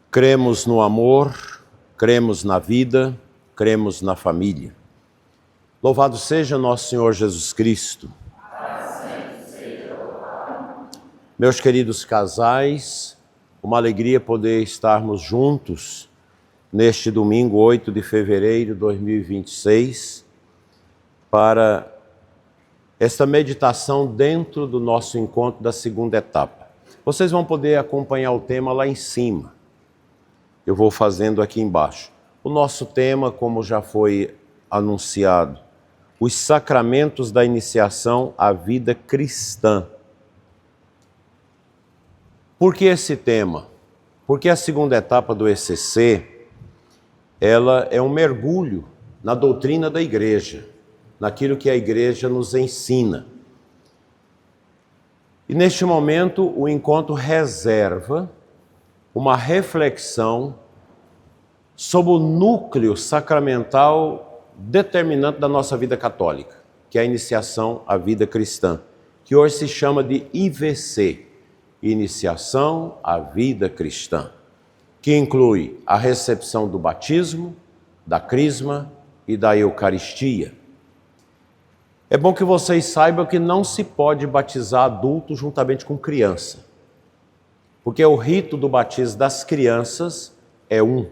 Cremos no amor, cremos na vida, cremos na família. Louvado seja nosso Senhor Jesus Cristo. Meus queridos casais, uma alegria poder estarmos juntos neste domingo 8 de fevereiro de 2026 para esta meditação dentro do nosso encontro da segunda etapa. Vocês vão poder acompanhar o tema lá em cima. Eu vou fazendo aqui embaixo. O nosso tema, como já foi anunciado, os sacramentos da iniciação à vida cristã. Por que esse tema? Porque a segunda etapa do ECC, ela é um mergulho na doutrina da igreja, naquilo que a igreja nos ensina. E neste momento o encontro reserva uma reflexão sobre o núcleo sacramental determinante da nossa vida católica, que é a iniciação à vida cristã, que hoje se chama de IVC, Iniciação à Vida Cristã, que inclui a recepção do batismo, da crisma e da Eucaristia. É bom que vocês saibam que não se pode batizar adulto juntamente com criança, porque o rito do batismo das crianças é um,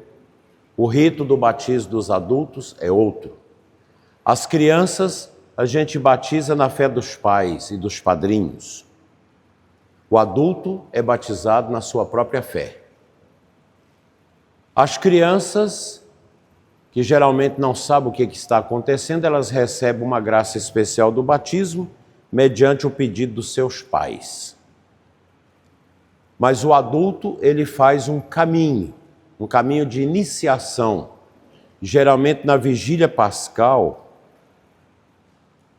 o rito do batismo dos adultos é outro. As crianças a gente batiza na fé dos pais e dos padrinhos. O adulto é batizado na sua própria fé. As crianças, que geralmente não sabem o que está acontecendo, elas recebem uma graça especial do batismo, mediante o pedido dos seus pais. Mas o adulto, ele faz um caminho de iniciação. Geralmente na vigília pascal,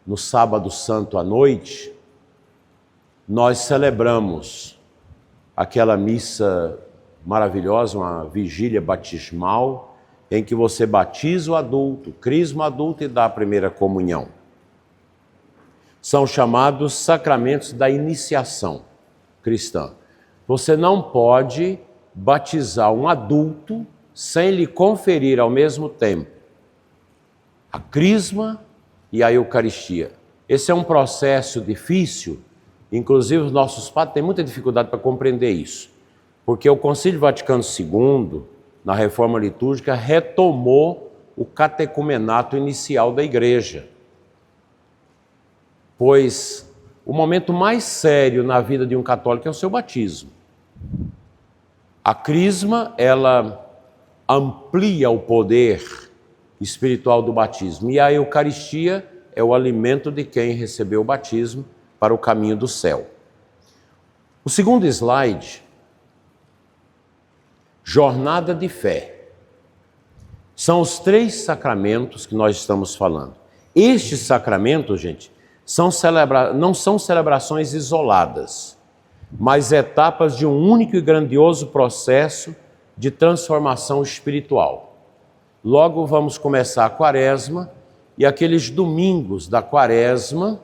no sábado santo à noite, nós celebramos aquela missa maravilhosa, uma vigília batismal, em que você batiza o adulto, crisma o adulto e dá a primeira comunhão. São chamados sacramentos da iniciação cristã. Você não pode batizar um adulto sem lhe conferir ao mesmo tempo a crisma e a Eucaristia. Esse é um processo difícil, inclusive os nossos padres têm muita dificuldade para compreender isso, porque o Concílio Vaticano II, na reforma litúrgica, retomou o catecumenato inicial da Igreja, pois o momento mais sério na vida de um católico é o seu batismo. A crisma, ela amplia o poder espiritual do batismo, e a Eucaristia é o alimento de quem recebeu o batismo para o caminho do céu. O segundo slide, jornada de fé. São os 3 sacramentos que nós estamos falando. Estes sacramentos, gente, não são celebrações isoladas, mas etapas de um único e grandioso processo de transformação espiritual. Logo vamos começar a quaresma, e aqueles domingos da quaresma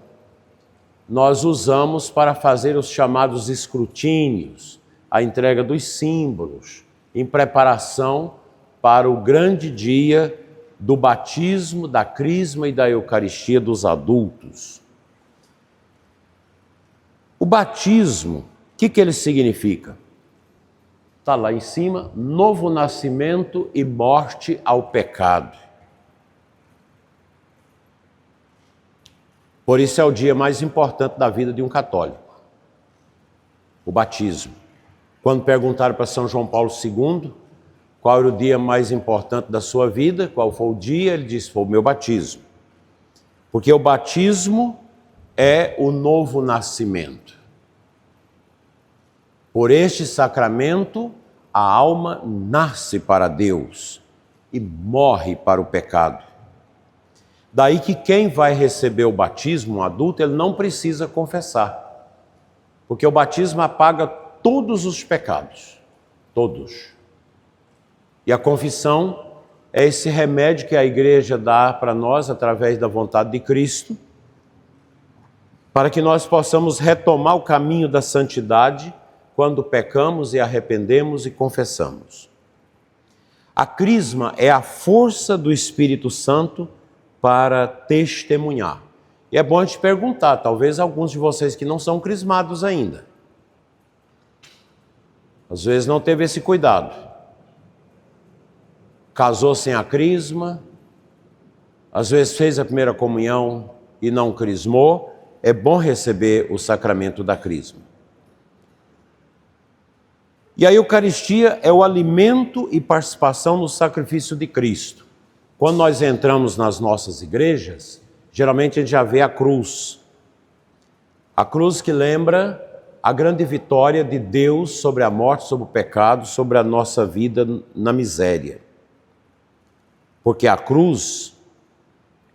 nós usamos para fazer os chamados escrutínios, a entrega dos símbolos, em preparação para o grande dia do batismo, da crisma e da Eucaristia dos adultos. O batismo, o que ele significa? Está lá em cima, novo nascimento e morte ao pecado. Por isso é o dia mais importante da vida de um católico, o batismo. Quando perguntaram para São João Paulo II qual era o dia mais importante da sua vida, qual foi o dia, ele disse, foi o meu batismo. Porque o batismo é o novo nascimento. Por este sacramento, a alma nasce para Deus e morre para o pecado. Daí que quem vai receber o batismo, um adulto, ele não precisa confessar, porque o batismo apaga todos os pecados, todos. E a confissão é esse remédio que a igreja dá para nós através da vontade de Cristo, para que nós possamos retomar o caminho da santidade quando pecamos e arrependemos e confessamos. A crisma é a força do Espírito Santo para testemunhar. E é bom a gente perguntar, talvez alguns de vocês que não são crismados ainda, às vezes não teve esse cuidado. Casou sem a crisma, às vezes fez a primeira comunhão e não crismou, é bom receber o sacramento da crisma. E a Eucaristia é o alimento e participação no sacrifício de Cristo. Quando nós entramos nas nossas igrejas, geralmente a gente já vê a cruz. A cruz que lembra a grande vitória de Deus sobre a morte, sobre o pecado, sobre a nossa vida na miséria. Porque a cruz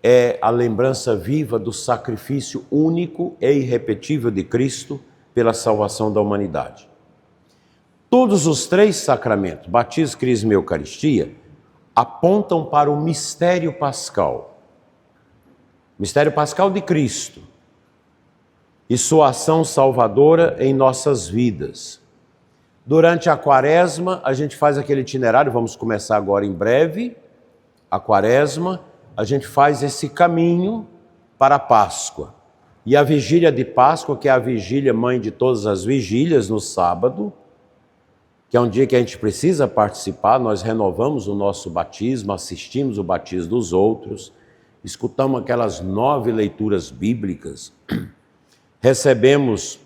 é a lembrança viva do sacrifício único e irrepetível de Cristo pela salvação da humanidade. Todos os três sacramentos, batismo, crisma e eucaristia, apontam para o mistério pascal. Mistério pascal de Cristo e sua ação salvadora em nossas vidas. Durante a quaresma, a gente faz aquele itinerário, vamos começar agora em breve, a quaresma, a gente faz esse caminho para a Páscoa. E a vigília de Páscoa, que é a vigília mãe de todas as vigílias, no sábado, que é um dia que a gente precisa participar, nós renovamos o nosso batismo, assistimos o batismo dos outros, escutamos aquelas 9 leituras bíblicas, recebemos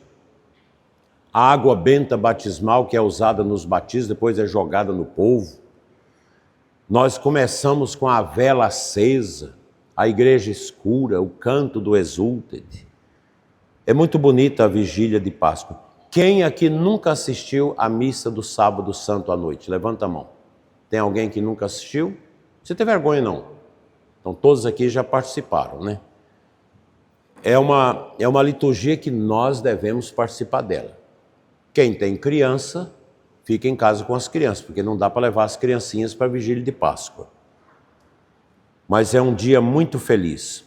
a água benta batismal que é usada nos batismos, depois é jogada no povo. Nós começamos com a vela acesa, a igreja escura, o canto do Exultet. É muito bonita a vigília de Páscoa. Quem aqui nunca assistiu à missa do Sábado Santo à noite? Levanta a mão. Tem alguém que nunca assistiu? Você tem vergonha não? Então todos aqui já participaram, né? É uma liturgia que nós devemos participar dela. Quem tem criança, fica em casa com as crianças, porque não dá para levar as criancinhas para a vigília de Páscoa. Mas é um dia muito feliz.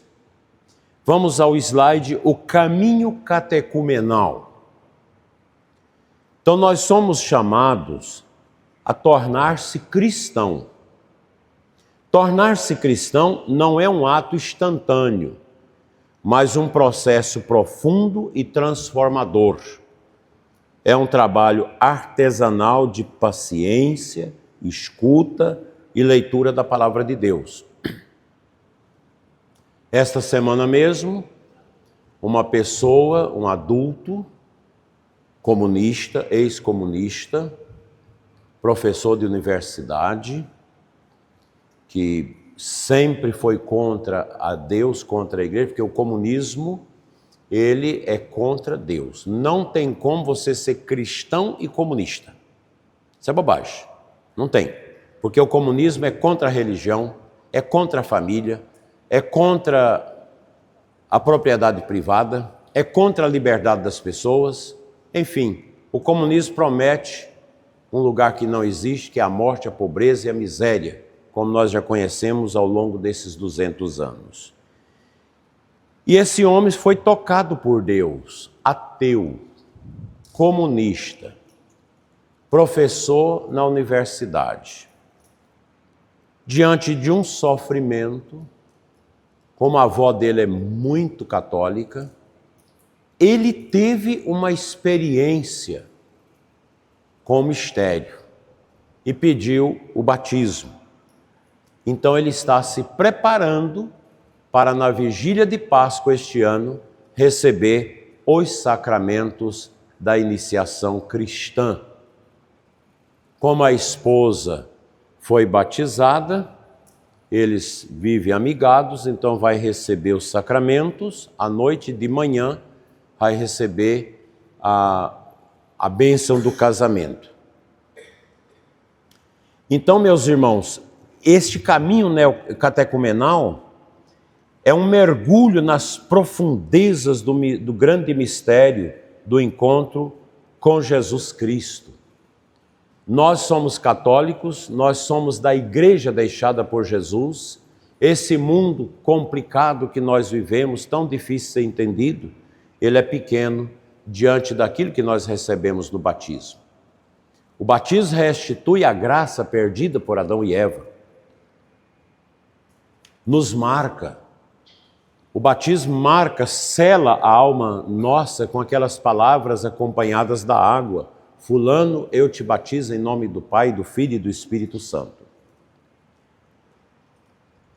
Vamos ao slide, o caminho catecumenal. Então nós somos chamados a tornar-se cristão. Tornar-se cristão não é um ato instantâneo, mas um processo profundo e transformador. É um trabalho artesanal de paciência, escuta e leitura da palavra de Deus. Esta semana mesmo, uma pessoa, um adulto, comunista, ex-comunista, professor de universidade, que sempre foi contra a Deus, contra a igreja, porque o comunismo, ele é contra Deus. Não tem como você ser cristão e comunista. Isso é bobagem. Não tem. Porque o comunismo é contra a religião, é contra a família, é contra a propriedade privada, é contra a liberdade das pessoas. Enfim, o comunismo promete um lugar que não existe, que é a morte, a pobreza e a miséria, como nós já conhecemos ao longo desses 200 anos. E esse homem foi tocado por Deus, ateu, comunista, professor na universidade. Diante de um sofrimento, como a avó dele é muito católica, ele teve uma experiência com o mistério e pediu o batismo. Então ele está se preparando para na vigília de Páscoa este ano receber os sacramentos da iniciação cristã. Como a esposa foi batizada, eles vivem amigados, então vai receber os sacramentos, à noite e de manhã vai receber a bênção do casamento. Então, meus irmãos, este caminho catecumenal é um mergulho nas profundezas do grande mistério do encontro com Jesus Cristo. Nós somos católicos, nós somos da igreja deixada por Jesus. Esse mundo complicado que nós vivemos, tão difícil de ser entendido, ele é pequeno diante daquilo que nós recebemos no batismo. O batismo restitui a graça perdida por Adão e Eva. Nos marca. O batismo marca, sela a alma nossa com aquelas palavras acompanhadas da água. Fulano, eu te batizo em nome do Pai, do Filho e do Espírito Santo.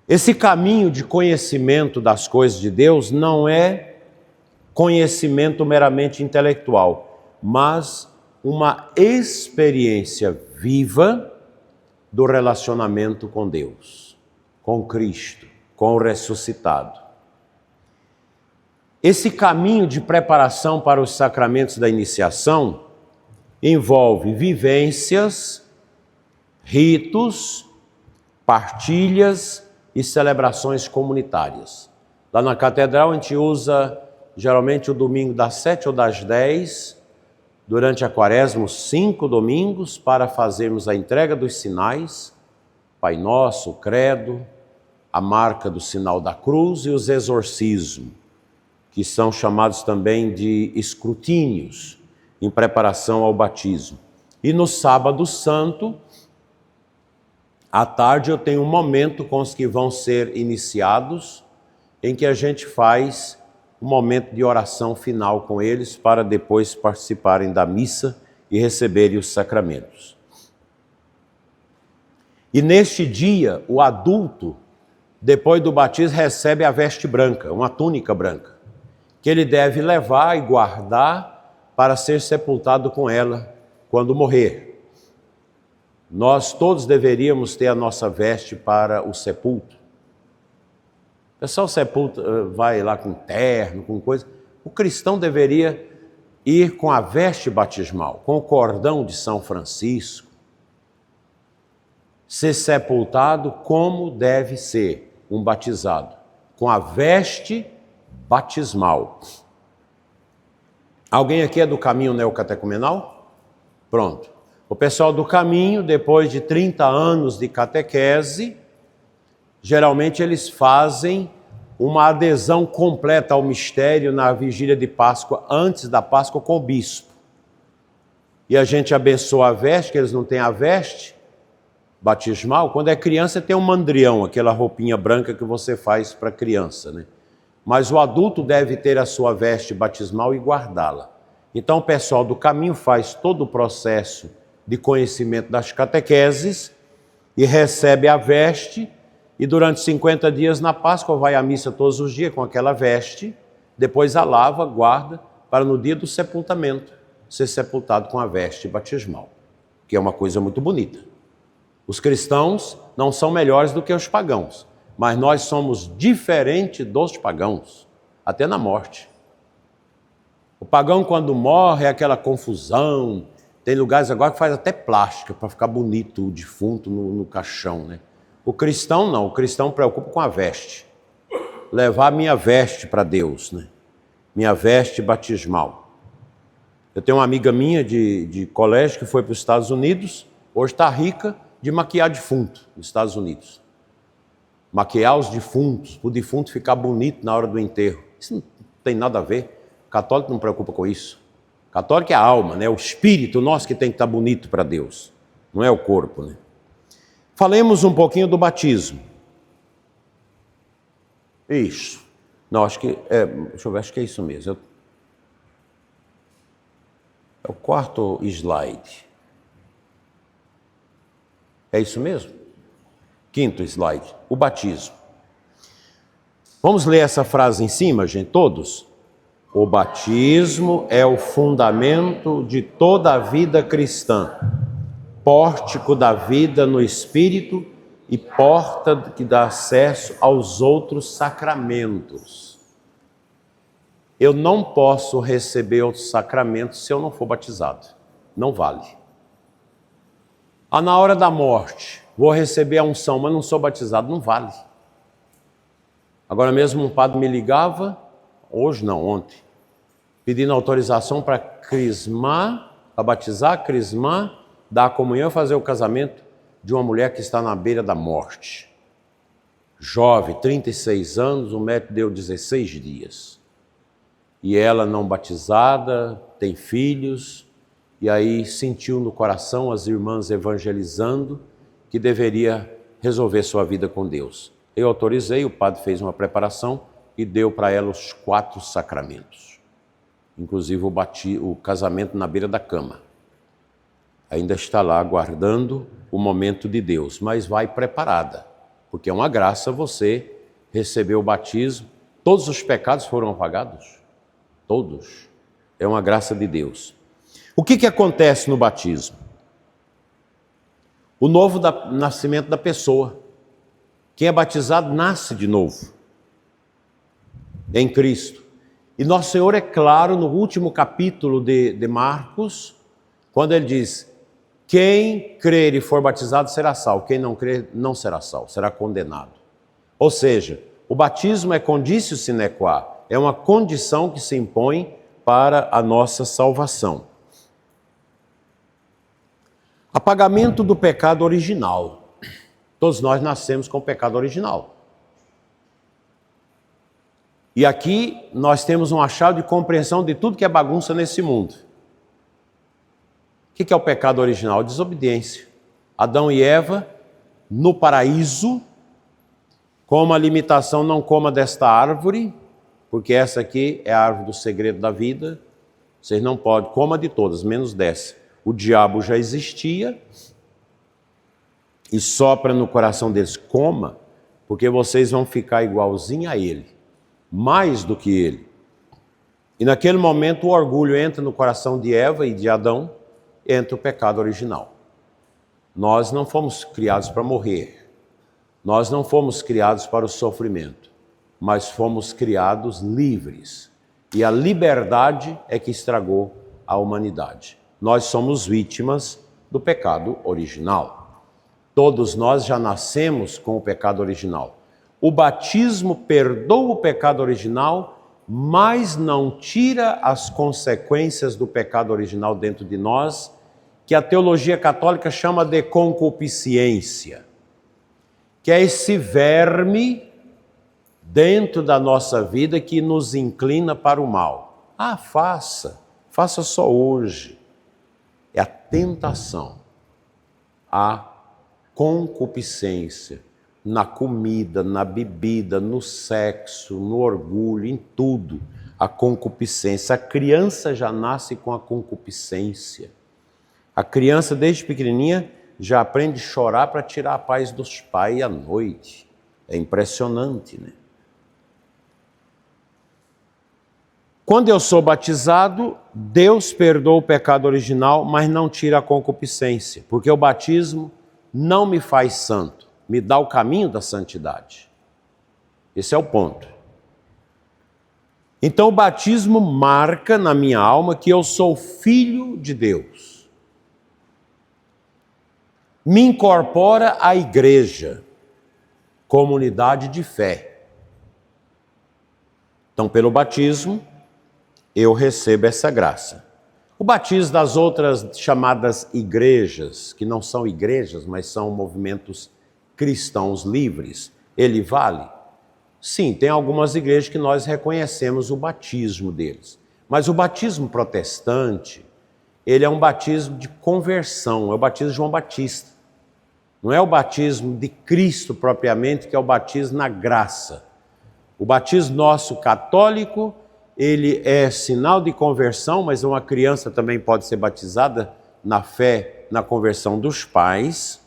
Esse caminho de conhecimento das coisas de Deus não é conhecimento meramente intelectual, mas uma experiência viva do relacionamento com Deus, com Cristo, com o ressuscitado. Esse caminho de preparação para os sacramentos da iniciação envolve vivências, ritos, partilhas e celebrações comunitárias. Lá na catedral a gente usa geralmente o domingo das 7 ou das 10, durante a quaresma, os 5 domingos, para fazermos a entrega dos sinais, Pai Nosso, o Credo, a marca do sinal da cruz e os exorcismos, que são chamados também de escrutínios, em preparação ao batismo. E no sábado santo, à tarde, eu tenho um momento com os que vão ser iniciados, em que a gente faz um momento de oração final com eles, para depois participarem da missa e receberem os sacramentos. E neste dia, o adulto, depois do batismo, recebe a veste branca, uma túnica branca, que ele deve levar e guardar para ser sepultado com ela quando morrer. Nós todos deveríamos ter a nossa veste para o sepulto. O pessoal sepulta, vai lá com terno, com coisa. O cristão deveria ir com a veste batismal, com o cordão de São Francisco, ser sepultado como deve ser um batizado, com a veste batismal. Alguém aqui é do caminho neocatecumenal? Pronto. O pessoal do caminho, depois de 30 anos de catequese, geralmente eles fazem uma adesão completa ao mistério na vigília de Páscoa, antes da Páscoa, com o bispo. E a gente abençoa a veste, que eles não têm a veste batismal. Quando é criança tem um mandrião, aquela roupinha branca que você faz para criança, né? Mas o adulto deve ter a sua veste batismal e guardá-la. Então o pessoal do caminho faz todo o processo de conhecimento das catequeses e recebe a veste, e durante 50 dias na Páscoa vai à missa todos os dias com aquela veste, depois a lava, guarda, para no dia do sepultamento ser sepultado com a veste batismal, que é uma coisa muito bonita. Os cristãos não são melhores do que os pagãos, mas nós somos diferentes dos pagãos, até na morte. O pagão, quando morre, é aquela confusão. Tem lugares agora que faz até plástica para ficar bonito o defunto no caixão, né? O cristão não, o cristão preocupa com a veste. Levar a minha veste para Deus, né? Minha veste batismal. Eu tenho uma amiga minha de colégio que foi para os Estados Unidos, hoje está rica de maquiar defunto nos Estados Unidos. Maquiar os defuntos, o defunto ficar bonito na hora do enterro. Isso não tem nada a ver. O católico não preocupa com isso. O católico é a alma, né? O espírito nosso que tem que estar bonito para Deus. Não é o corpo, né? Falemos um pouquinho do batismo. Isso. Não, acho que deixa eu ver, acho que é isso mesmo. É o 4º slide. É isso mesmo? 5º slide. O batismo. Vamos ler essa frase em cima, gente, todos? O batismo é o fundamento de toda a vida cristã, pórtico da vida no Espírito e porta que dá acesso aos outros sacramentos. Eu não posso receber outros sacramentos se eu não for batizado. Não vale. Na hora da morte, vou receber a unção, mas não sou batizado. Não vale. Agora mesmo um padre me ligava, hoje não, ontem, pedindo autorização para crismar, para batizar, crismar, dar a comunhão e fazer o casamento de uma mulher que está na beira da morte. Jovem, 36 anos, o médico deu 16 dias. E ela não batizada, tem filhos, e aí sentiu no coração as irmãs evangelizando que deveria resolver sua vida com Deus. Eu autorizei, o padre fez uma preparação e deu para ela os 4 sacramentos, inclusive o casamento na beira da cama. Ainda está lá aguardando o momento de Deus, mas vai preparada, porque é uma graça você receber o batismo. Todos os pecados foram apagados, todos. É uma graça de Deus. O que acontece no batismo? O novo nascimento da pessoa. Quem é batizado nasce de novo em Cristo. E Nosso Senhor é claro no último capítulo de Marcos, quando ele diz: quem crer e for batizado será salvo, quem não crer não será salvo, será condenado. Ou seja, o batismo é conditio sine qua, é uma condição que se impõe para a nossa salvação. Apagamento do pecado original. Todos nós nascemos com o pecado original. E aqui nós temos um achado de compreensão de tudo que é bagunça nesse mundo. O que é o pecado original? Desobediência. Adão e Eva, no paraíso, com uma limitação: não coma desta árvore, porque essa aqui é a árvore do segredo da vida. Vocês não podem, coma de todas, menos dessa. O diabo já existia e sopra no coração deles: coma, porque vocês vão ficar igualzinho a ele, mais do que ele. E naquele momento o orgulho entra no coração de Eva e de Adão, entra o pecado original. Nós não fomos criados para morrer, nós não fomos criados para o sofrimento, mas fomos criados livres. E a liberdade é que estragou a humanidade. Nós somos vítimas do pecado original. Todos nós já nascemos com o pecado original. O batismo perdoa o pecado original, mas não tira as consequências do pecado original dentro de nós, que a teologia católica chama de concupiscência, que é esse verme dentro da nossa vida que nos inclina para o mal. Faça só hoje. É a tentação, a concupiscência na comida, na bebida, no sexo, no orgulho, em tudo. A concupiscência. A criança já nasce com a concupiscência. A criança, desde pequenininha, já aprende a chorar para tirar a paz dos pais à noite. É impressionante, né? Quando eu sou batizado, Deus perdoa o pecado original, mas não tira a concupiscência, porque o batismo não me faz santo, me dá o caminho da santidade. Esse é o ponto. Então o batismo marca na minha alma que eu sou filho de Deus. Me incorpora à igreja, comunidade de fé. Então, pelo batismo, eu recebo essa graça. O batismo das outras chamadas igrejas, que não são igrejas, mas são movimentos cristãos livres, ele vale? Sim, tem algumas igrejas que nós reconhecemos o batismo deles. Mas o batismo protestante, ele é um batismo de conversão, é o batismo de João Batista. Não é o batismo de Cristo propriamente, que é o batismo na graça. O batismo nosso católico, ele é sinal de conversão, mas uma criança também pode ser batizada na fé, na conversão dos pais.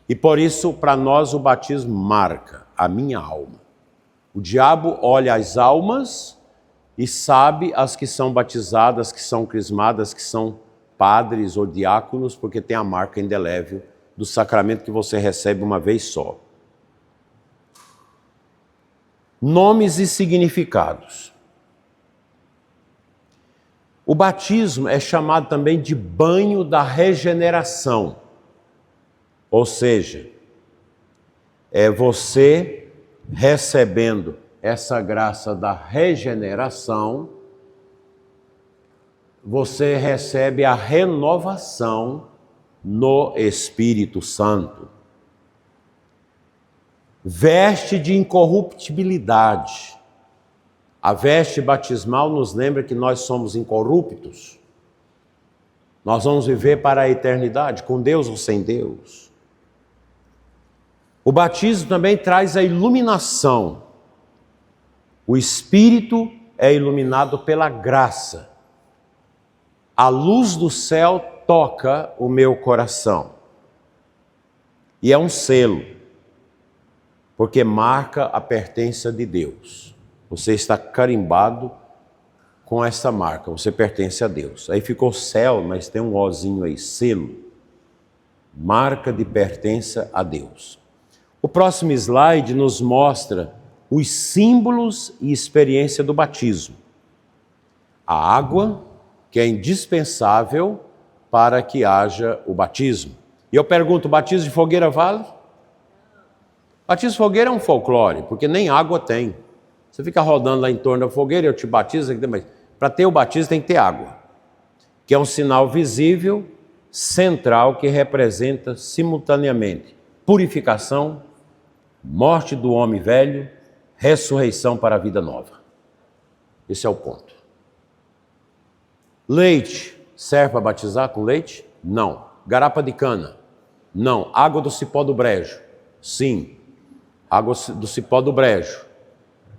E por isso, para nós, o batismo marca a minha alma. O diabo olha as almas e sabe as que são batizadas, que são crismadas, que são padres ou diáconos, porque tem a marca indelével do sacramento que você recebe uma vez só. Nomes e significados. O batismo é chamado também de banho da regeneração. Ou seja, é você recebendo essa graça da regeneração, você recebe a renovação no Espírito Santo. Veste de incorruptibilidade. A veste batismal nos lembra que nós somos incorruptos. Nós vamos viver para a eternidade, com Deus ou sem Deus. O batismo também traz a iluminação. O Espírito é iluminado pela graça. A luz do céu toca o meu coração. E é um selo, porque marca a pertença de Deus. Você está carimbado com essa marca, você pertence a Deus. Aí ficou céu, mas tem um ozinho aí, selo. Marca de pertença a Deus. O próximo slide nos mostra os símbolos e experiência do batismo. A água, que é indispensável para que haja o batismo. E eu pergunto, batismo de fogueira vale? Batismo de fogueira é um folclore, porque nem água tem. Você fica rodando lá em torno da fogueira, eu te batizo, mas para ter o batismo tem que ter água, que é um sinal visível, central, que representa simultaneamente purificação, morte do homem velho, ressurreição para a vida nova. Esse é o ponto. Leite, serve para batizar com leite? Não. Garapa de cana? Não. Água do cipó do brejo? Sim. Água do cipó do brejo.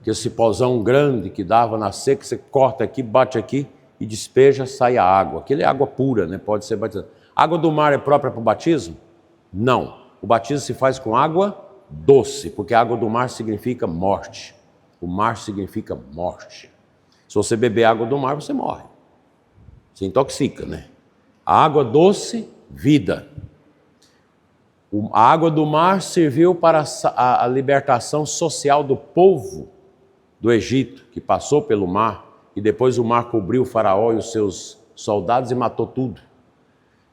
Que o cipózão grande que dava na seca, você corta aqui, bate aqui e despeja, sai a água. Aquilo é água pura, né? Pode ser batizado. Água do mar é própria para o batismo? Não. O batismo se faz com água doce, porque a água do mar significa morte. O mar significa morte. Se você beber água do mar, você morre. Você intoxica, né? A água doce, vida. A água do mar serviu para a libertação social do povo do Egito, que passou pelo mar, e depois o mar cobriu o faraó e os seus soldados e matou tudo.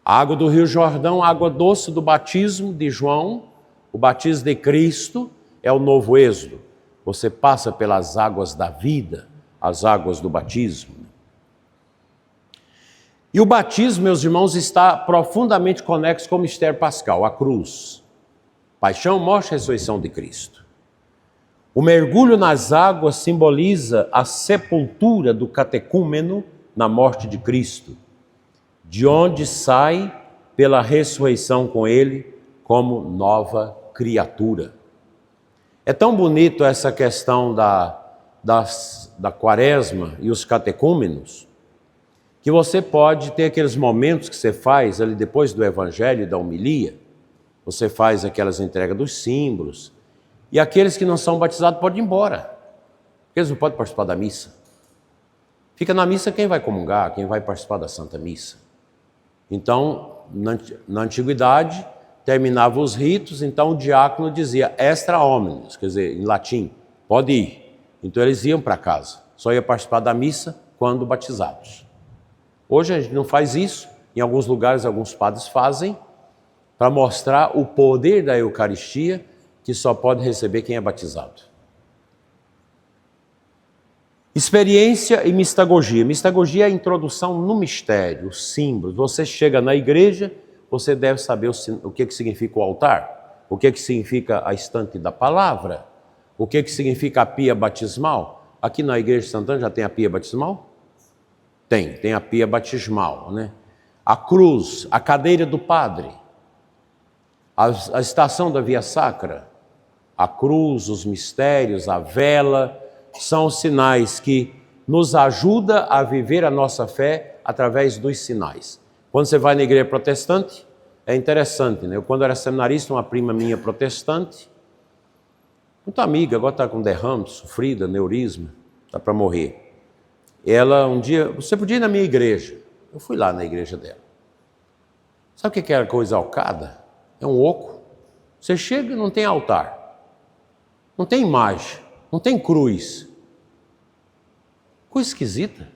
A água do Rio Jordão, a água doce do batismo de João, o batismo de Cristo, é o novo êxodo. Você passa pelas águas da vida, as águas do batismo. E o batismo, meus irmãos, está profundamente conexo com o mistério pascal, a cruz. Paixão, morte e ressurreição de Cristo. O mergulho nas águas simboliza a sepultura do catecúmeno na morte de Cristo, de onde sai pela ressurreição com ele como nova criatura. É tão bonito essa questão da quaresma e os catecúmenos, que você pode ter aqueles momentos que você faz ali depois do evangelho e da homilia, você faz aquelas entregas dos símbolos, e aqueles que não são batizados podem ir embora, porque eles não podem participar da missa. Fica na missa quem vai comungar, quem vai participar da Santa Missa. Então, na antiguidade, terminava os ritos, então o diácono dizia extra homines, quer dizer, em latim, pode ir. Então eles iam para casa, só ia participar da missa quando batizados. Hoje a gente não faz isso, em alguns lugares alguns padres fazem, para mostrar o poder da Eucaristia, que só pode receber quem é batizado. Experiência e mistagogia. Mistagogia é a introdução no mistério, os símbolos. Você chega na igreja, você deve saber o que significa o altar, o que significa a estante da palavra, o que significa a pia batismal. Aqui na Igreja de Santana já tem a pia batismal? Tem a pia batismal, né? A cruz, a cadeira do padre, a estação da via sacra, a cruz, os mistérios, a vela, são os sinais que nos ajudam a viver a nossa fé através dos sinais. Quando você vai na igreja protestante, é interessante, né? Eu, quando era seminarista, uma prima minha protestante, muito amiga, agora está com derrame, sofrida, aneurisma, está para morrer. Ela um dia, você podia ir na minha igreja. Eu fui lá na igreja dela. Sabe o que é coisa alcada? É um oco. Você chega e não tem altar. Não tem imagem, não tem cruz. Coisa esquisita.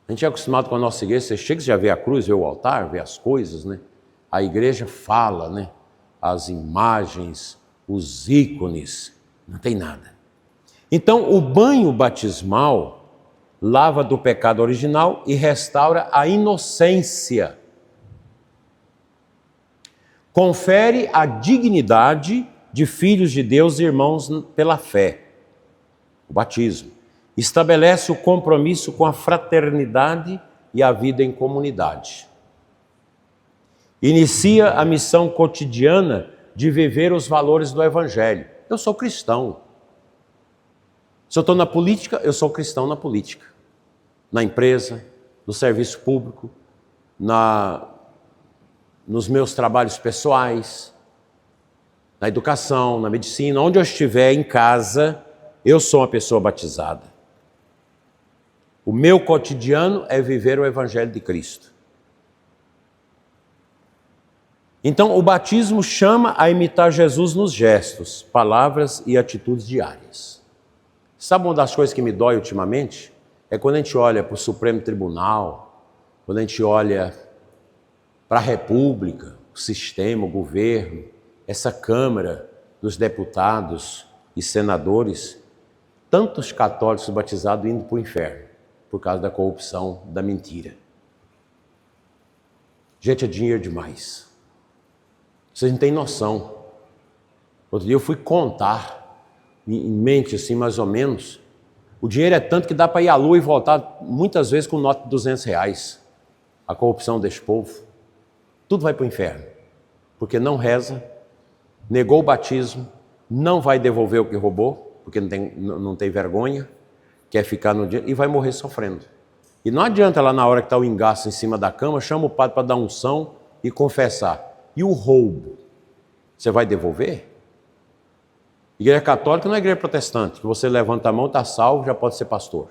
A gente é acostumado com a nossa igreja, você chega e já vê a cruz, vê o altar, vê as coisas, né? A igreja fala, né? As imagens, os ícones, não tem nada. Então, o banho batismal lava do pecado original e restaura a inocência. Confere a dignidade de filhos de Deus e irmãos pela fé. O batismo estabelece o compromisso com a fraternidade e a vida em comunidade. Inicia a missão cotidiana de viver os valores do Evangelho. Eu sou cristão. Se eu estou na política, eu sou cristão na política. Na empresa, no serviço público, nos meus trabalhos pessoais, na educação, na medicina, onde eu estiver em casa, eu sou uma pessoa batizada. O meu cotidiano é viver o Evangelho de Cristo. Então, o batismo chama a imitar Jesus nos gestos, palavras e atitudes diárias. Sabe uma das coisas que me dói ultimamente? É quando a gente olha para o Supremo Tribunal, quando a gente olha para a República, o sistema, o governo, essa Câmara dos deputados e senadores, tantos católicos batizados indo para o inferno por causa da corrupção, da mentira. Gente, é dinheiro demais. Vocês não têm noção. Outro dia eu fui contar, em mente assim mais ou menos, o dinheiro é tanto que dá para ir à lua e voltar muitas vezes com nota de R$200. A corrupção deste povo. Tudo vai para o inferno. Porque não reza, negou o batismo, não vai devolver o que roubou, porque não tem vergonha, quer ficar no dinheiro e vai morrer sofrendo. E não adianta lá na hora que está o engaço em cima da cama, chama o padre para dar unção e confessar. E o roubo? Você vai devolver? Igreja católica não é igreja protestante, que você levanta a mão, está salvo, já pode ser pastor.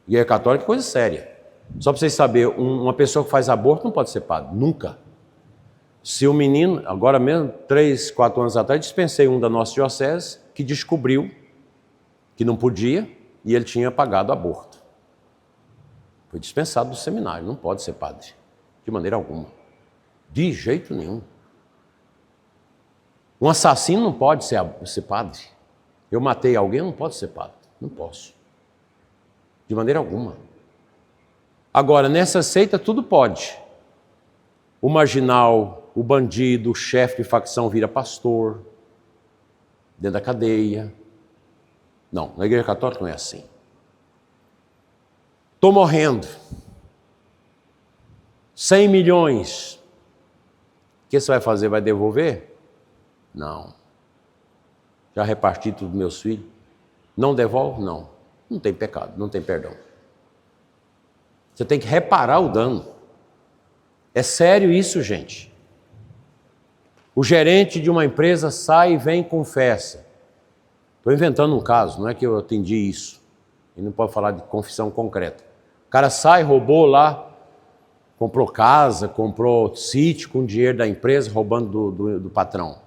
Igreja católica é coisa séria. Só para vocês saberem, uma pessoa que faz aborto não pode ser padre, nunca. Se o menino, agora mesmo, 3, 4 anos atrás, dispensei um da nossa diocese que descobriu que não podia e ele tinha pagado aborto. Foi dispensado do seminário, não pode ser padre, de maneira alguma. De jeito nenhum. Um assassino não pode ser padre. Eu matei alguém, não pode ser padre. Não posso. De maneira alguma. Agora, nessa seita tudo pode. O marginal, o bandido, o chefe de facção vira pastor, dentro da cadeia. Não, na igreja católica não é assim. Estou morrendo. 100 milhões. O que você vai fazer? Vai devolver? Não. Já reparti tudo dos meus filhos. Não devolve? Não. Não tem pecado, não tem perdão. Você tem que reparar o dano. É sério isso, gente. O gerente de uma empresa sai e vem e confessa. Estou inventando um caso, não é que eu atendi isso. Ele não pode falar de confissão concreta. O cara sai, roubou lá, comprou casa, comprou sítio com dinheiro da empresa, roubando do patrão.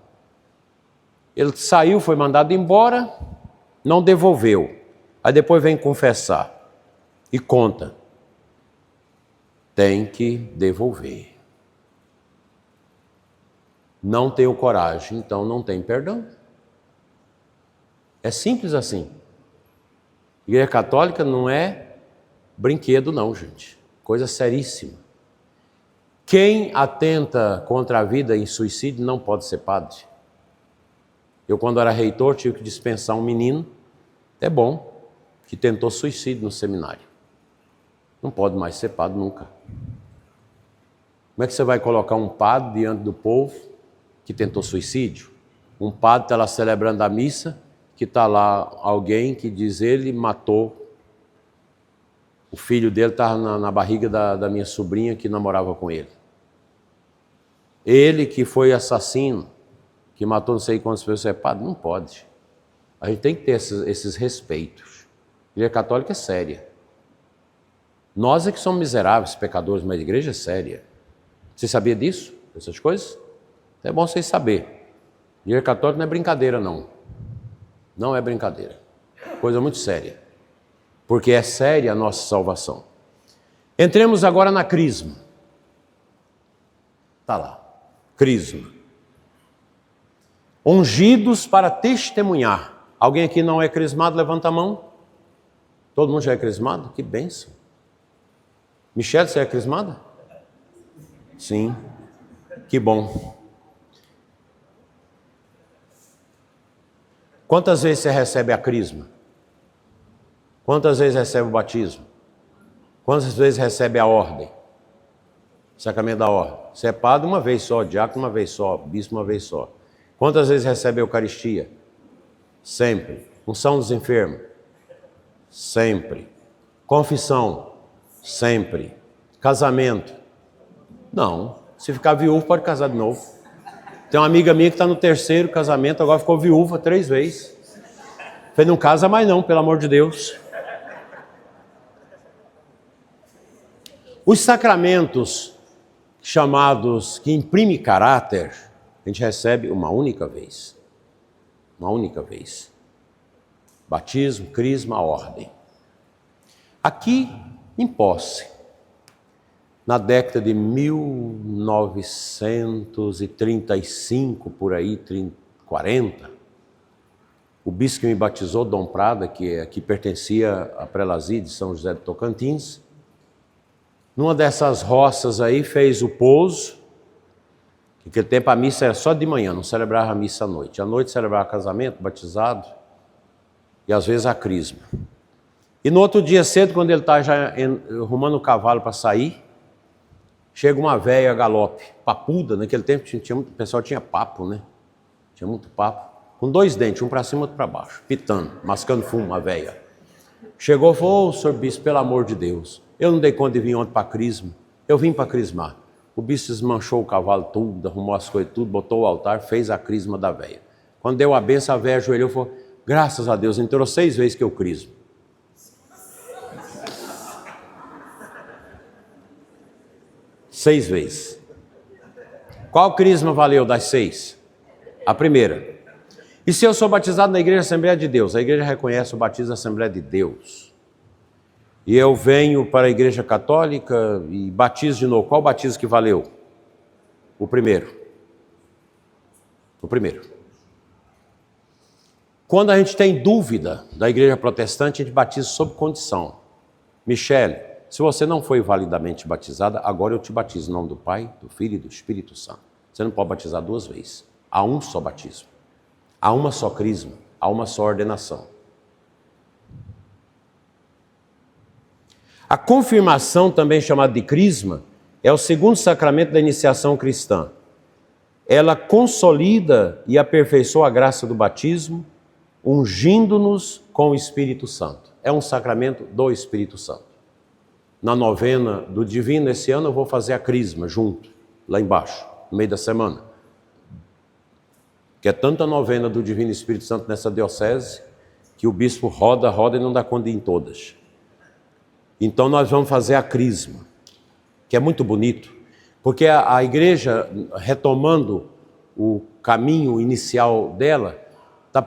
Ele saiu, foi mandado embora, não devolveu. Aí depois vem confessar e conta. Tem que devolver. Não tenho coragem, então não tem perdão. É simples assim. Igreja católica não é brinquedo não, gente. Coisa seríssima. Quem atenta contra a vida em suicídio não pode ser padre. Eu, quando era reitor, tive que dispensar um menino, é bom, que tentou suicídio no seminário. Não pode mais ser padre nunca. Como é que você vai colocar um padre diante do povo que tentou suicídio? Um padre está lá celebrando a missa, que está lá alguém que diz ele matou. O filho dele estava na barriga da minha sobrinha que namorava com ele. Ele que foi assassino, que matou não sei quantas pessoas, é padre? Não pode. A gente tem que ter esses respeitos. A igreja católica é séria. Nós é que somos miseráveis, pecadores, mas a igreja é séria. Você sabia disso? Essas coisas? É bom vocês saberem. A igreja católica não é brincadeira, não. Não é brincadeira. Coisa muito séria. Porque é séria a nossa salvação. Entremos agora na crisma. Está lá. Crisma. Ungidos para testemunhar. Alguém aqui não é crismado? Levanta a mão. Todo mundo já é crismado? Que bênção. Michele, você é crismada? Sim. Que bom. Quantas vezes você recebe a crisma? Quantas vezes recebe o batismo? Quantas vezes recebe a ordem? Sacramento da ordem. Você é padre uma vez só, diácono uma vez só, bispo uma vez só. Quantas vezes recebe a Eucaristia? Sempre. Unção dos enfermos? Sempre. Confissão? Sempre. Casamento? Não. Se ficar viúvo, pode casar de novo. Tem uma amiga minha que está no 3º casamento, agora ficou viúva 3 vezes. Falei, não casa mais não, pelo amor de Deus. Os sacramentos chamados que imprime caráter, a gente recebe uma única vez. Uma única vez. Batismo, crisma, ordem. Aqui, em posse, na década de 1935, por aí, 40, o bispo que me batizou, Dom Prada, que pertencia à prelazia de São José de Tocantins, numa dessas roças aí fez o pouso. Naquele tempo a missa era só de manhã, não celebrava a missa à noite. À noite celebrava casamento, batizado e às vezes a crisma. E no outro dia cedo, quando ele está já arrumando o cavalo para sair, chega uma véia galope, papuda. Naquele tempo o pessoal tinha papo, né? Tinha muito papo. Com 2 dentes, um para cima e outro para baixo, pitando, mascando fumo, uma véia. Chegou e falou, senhor bispo, pelo amor de Deus, eu não dei conta de vir ontem para crisma, eu vim para crismar. O bispo desmanchou o cavalo tudo, arrumou as coisas tudo, botou o altar, fez a crisma da véia. Quando deu a benção, a véia ajoelhou e falou, graças a Deus, entrou 6 vezes que eu crismo. Seis vezes. Qual crisma valeu das 6? A primeira. E se eu sou batizado na Igreja Assembleia de Deus? A igreja reconhece o batismo da Assembleia de Deus. E eu venho para a Igreja Católica e batizo de novo. Qual batismo que valeu? O primeiro. O primeiro. Quando a gente tem dúvida da Igreja Protestante, a gente batiza sob condição. Michele, se você não foi validamente batizada, agora eu te batizo em nome do Pai, do Filho e do Espírito Santo. Você não pode batizar 2 vezes. Há um só batismo. Há uma só crisma. Há uma só ordenação. A confirmação, também chamada de crisma, é o 2º sacramento da iniciação cristã. Ela consolida e aperfeiçoa a graça do batismo, ungindo-nos com o Espírito Santo. É um sacramento do Espírito Santo. Na novena do Divino, esse ano, eu vou fazer a crisma junto, lá embaixo, no meio da semana. Que é tanta novena do Divino Espírito Santo nessa diocese, que o bispo roda e não dá conta de ir em todas. Então nós vamos fazer a crisma, que é muito bonito, porque a igreja, retomando o caminho inicial dela, está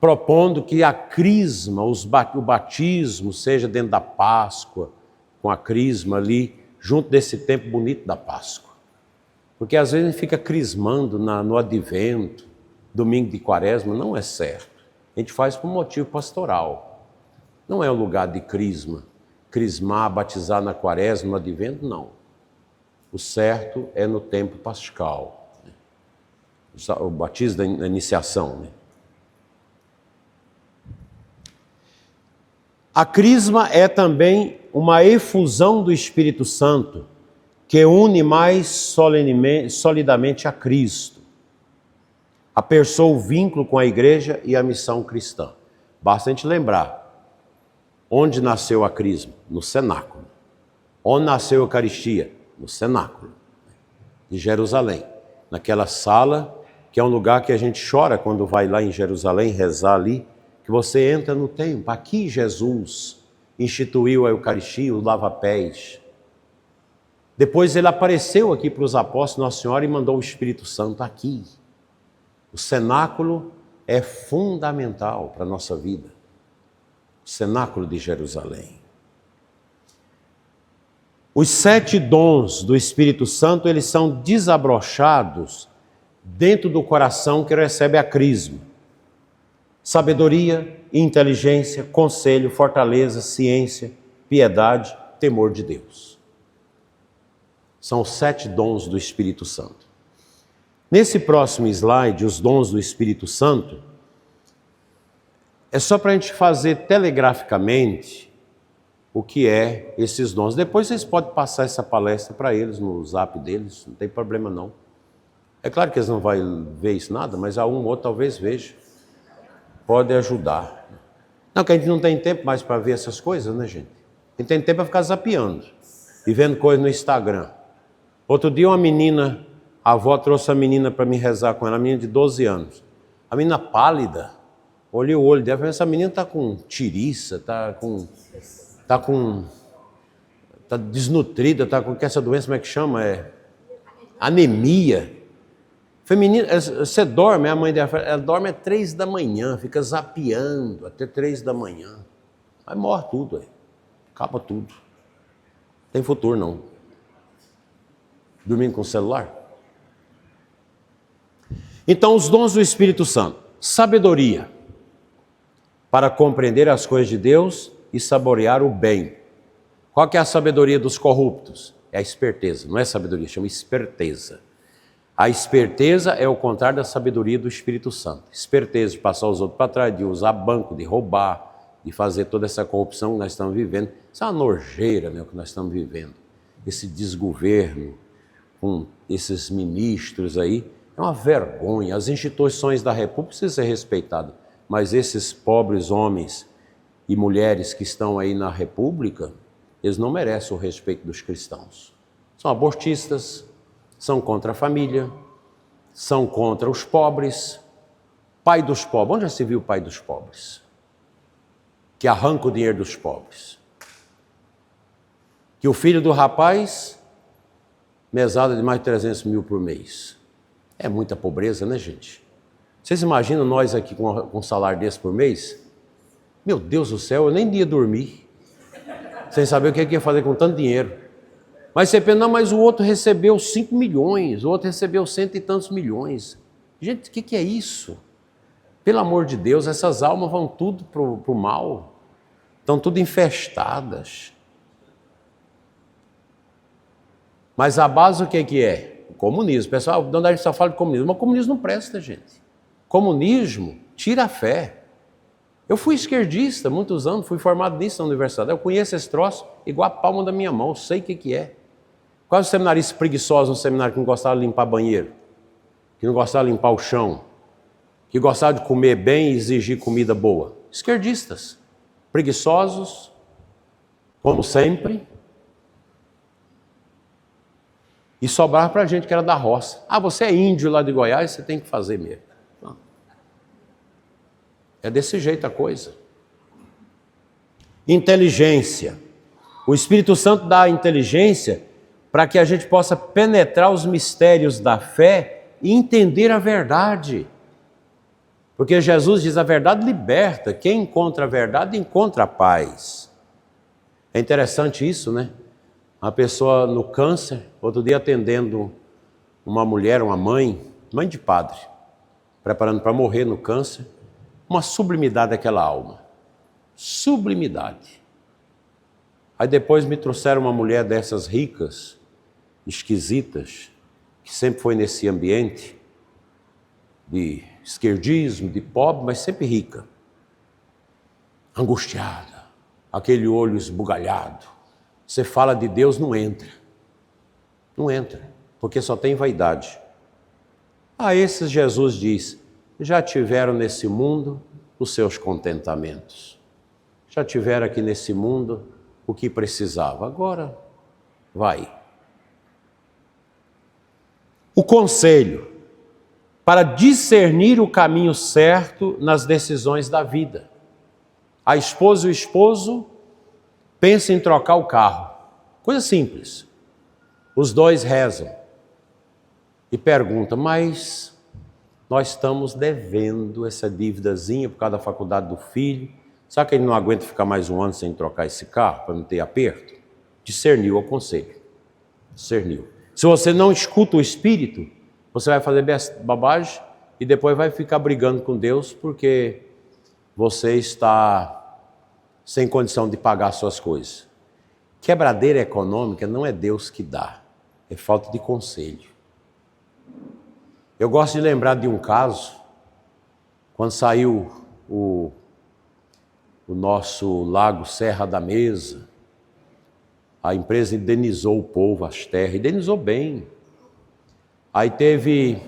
propondo que a crisma, o batismo seja dentro da Páscoa, com a crisma ali, junto desse tempo bonito da Páscoa. Porque às vezes a gente fica crismando no advento, domingo de quaresma, não é certo. A gente faz por motivo pastoral. Não é o lugar de crisma. Crismar, batizar na quaresma, no advento, não. O certo é no tempo pascal. O batismo da iniciação, né? A crisma é também uma efusão do Espírito Santo que une mais solidamente a Cristo, aperçoa o vínculo com a igreja e a missão cristã. Basta a gente lembrar, onde nasceu a crisma? No cenáculo. Onde nasceu a Eucaristia? No cenáculo, de Jerusalém. Naquela sala, que é um lugar que a gente chora quando vai lá em Jerusalém rezar ali, que você entra no templo. Aqui Jesus instituiu a Eucaristia, o lava-pés. Depois ele apareceu aqui para os apóstolos, Nossa Senhora, e mandou o Espírito Santo aqui. O cenáculo é fundamental para a nossa vida. O cenáculo de Jerusalém. Os 7 dons do Espírito Santo, eles são desabrochados dentro do coração que recebe a crisma. Sabedoria, inteligência, conselho, fortaleza, ciência, piedade, temor de Deus. São os 7 dons do Espírito Santo. Nesse próximo slide, os dons do Espírito Santo, é só para a gente fazer telegraficamente o que é esses dons. Depois vocês podem passar essa palestra para eles no zap deles, não tem problema não. É claro que eles não vão ver isso nada, mas a um ou outro talvez veja. Pode ajudar. Não, que a gente não tem tempo mais para ver essas coisas, né, gente? A gente tem tempo para ficar zapeando e vendo coisas no Instagram. Outro dia uma menina, a avó trouxe a menina para me rezar com ela, a menina de 12 anos. A menina pálida, olhei o olho dela e falei, essa menina está com tiriça, está desnutrida, está com essa doença, como é que chama? Anemia. Feminina, você dorme, a mãe dela, ela dorme às 3 da manhã, fica zapeando até 3 da manhã. Aí morre tudo, aí. Acaba tudo. Não tem futuro não. Dormindo com o celular. Então, os dons do Espírito Santo. Sabedoria, para compreender as coisas de Deus e saborear o bem. Qual que é a sabedoria dos corruptos? É a esperteza, não é sabedoria, chama esperteza. A esperteza é o contrário da sabedoria do Espírito Santo. Esperteza de passar os outros para trás, de usar banco, de roubar, de fazer toda essa corrupção que nós estamos vivendo. Isso é uma nojeira, né, o que nós estamos vivendo. Esse desgoverno com esses ministros aí, é uma vergonha. As instituições da República precisam ser respeitadas, mas esses pobres homens e mulheres que estão aí na República, eles não merecem o respeito dos cristãos. São abortistas, são contra a família, são contra os pobres, pai dos pobres. Onde já se viu o pai dos pobres? Que arranca o dinheiro dos pobres. Que o filho do rapaz, mesada de mais de 300 mil por mês. É muita pobreza, né, gente? Vocês imaginam nós aqui com um salário desse por mês? Meu Deus do céu, eu nem ia dormir, sem saber o que ia fazer com tanto dinheiro. Mas você pensa, não, mas o outro recebeu 5 milhões, o outro recebeu 100 e tantos milhões. Gente, o que é isso? Pelo amor de Deus, essas almas vão tudo para o mal. Estão tudo infestadas. Mas a base o que é? O comunismo. Pessoal, onde a gente só fala de comunismo, mas o comunismo não presta, gente. Comunismo tira a fé. Eu fui esquerdista muitos anos, fui formado nisso na universidade. Eu conheço esse troço igual a palma da minha mão, sei o que é. Quais os seminaristas preguiçosos no seminário que não gostavam de limpar banheiro, que não gostavam de limpar o chão, que gostavam de comer bem e exigir comida boa? Esquerdistas, preguiçosos, como sempre. E sobrava para a gente que era da roça. Ah, você é índio lá de Goiás, você tem que fazer mesmo. Não. É desse jeito a coisa. Inteligência. O Espírito Santo dá a inteligência para que a gente possa penetrar os mistérios da fé e entender a verdade. Porque Jesus diz, a verdade liberta. Quem encontra a verdade, encontra a paz. É interessante isso, né? Uma pessoa no câncer, outro dia atendendo uma mulher, uma mãe de padre, preparando para morrer no câncer, uma sublimidade daquela alma. Sublimidade. Aí depois me trouxeram uma mulher dessas ricas, esquisitas, que sempre foi nesse ambiente de esquerdismo, de pobre, mas sempre rica. Angustiada, aquele olho esbugalhado. Você fala de Deus, não entra. Não entra, porque só tem vaidade. A esses Jesus diz, já tiveram nesse mundo os seus contentamentos. Já tiveram aqui nesse mundo o que precisava. Agora, vai. O conselho para discernir o caminho certo nas decisões da vida. A esposa e o esposo pensam em trocar o carro. Coisa simples. Os dois rezam e perguntam, mas nós estamos devendo essa dívidazinha por causa da faculdade do filho. Será que ele não aguenta ficar mais um ano sem trocar esse carro para não ter aperto? Discerniu o conselho. Discerniu. Se você não escuta o Espírito, você vai fazer babagem e depois vai ficar brigando com Deus porque você está sem condição de pagar suas coisas. Quebradeira econômica não é Deus que dá, é falta de conselho. Eu gosto de lembrar de um caso, quando saiu o nosso lago Serra da Mesa, A empresa indenizou o povo, as terras, indenizou bem. Aí teve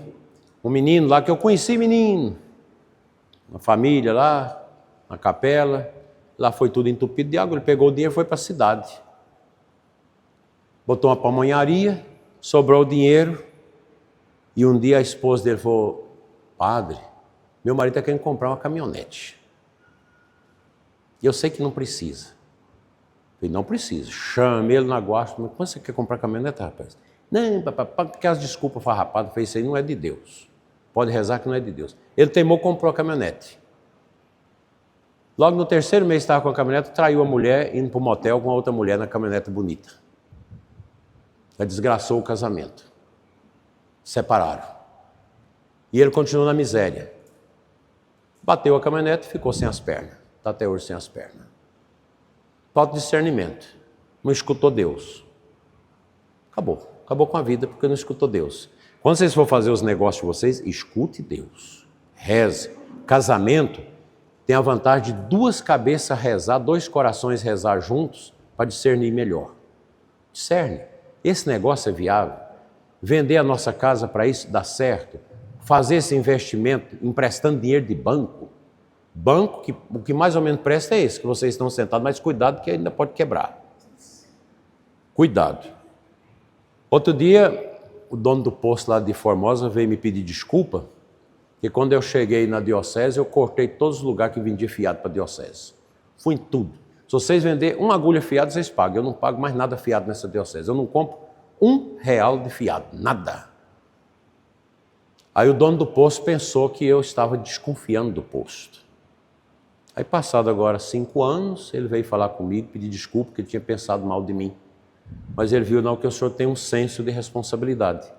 um menino lá, que eu conheci menino, uma família lá, na capela, lá foi tudo entupido de água, ele pegou o dinheiro e foi para a cidade. Botou uma pamonharia, sobrou o dinheiro, e um dia a esposa dele falou: padre, meu marido está querendo comprar uma caminhonete. E eu sei que não precisa. Eu falei: não precisa. Chame ele na guarda. Como você quer comprar caminhonete, rapaz? Não, porque as desculpas farrapadas, fez isso aí, não é de Deus. Pode rezar que não é de Deus. Ele teimou, comprou a caminhonete. Logo no terceiro mês estava com a caminhonete, traiu a mulher, indo para o motel com a outra mulher na caminhonete bonita. Ela desgraçou o casamento. Separaram. E ele continuou na miséria. Bateu a caminhonete e ficou sem as pernas. Está até hoje sem as pernas. Falta de discernimento. Não escutou Deus. Acabou. Acabou com a vida porque não escutou Deus. Quando vocês for fazer os negócios de vocês, escute Deus. Reze. Casamento tem a vantagem de duas cabeças rezar, dois corações rezar juntos para discernir melhor. Discerne. Esse negócio é viável. Vender a nossa casa para isso dá certo. Fazer esse investimento emprestando dinheiro de banco. Banco, que o que mais ou menos presta é esse, que vocês estão sentados, mas cuidado que ainda pode quebrar. Cuidado. Outro dia, o dono do posto lá de Formosa veio me pedir desculpa, porque quando eu cheguei na diocese, eu cortei todos os lugares que vendia fiado para a diocese. Fui em tudo. Se vocês venderem uma agulha fiada, vocês pagam. Eu não pago mais nada fiado nessa diocese. Eu não compro R$1 de fiado, nada. Aí o dono do posto pensou que eu estava desconfiando do posto. Aí passado agora 5 anos, ele veio falar comigo, pedir desculpa, porque ele tinha pensado mal de mim. Mas ele viu não que o senhor tem um senso de responsabilidade.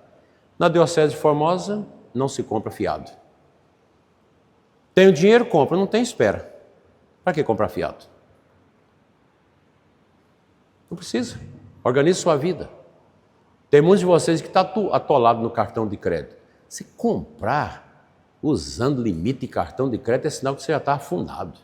Na diocese de Formosa, não se compra fiado. Tem o dinheiro, compra, não tem, espera. Para que comprar fiado? Não precisa. Organize sua vida. Tem muitos de vocês que estão atolados no cartão de crédito. Se comprar usando limite de cartão de crédito, é sinal que você já está afundado.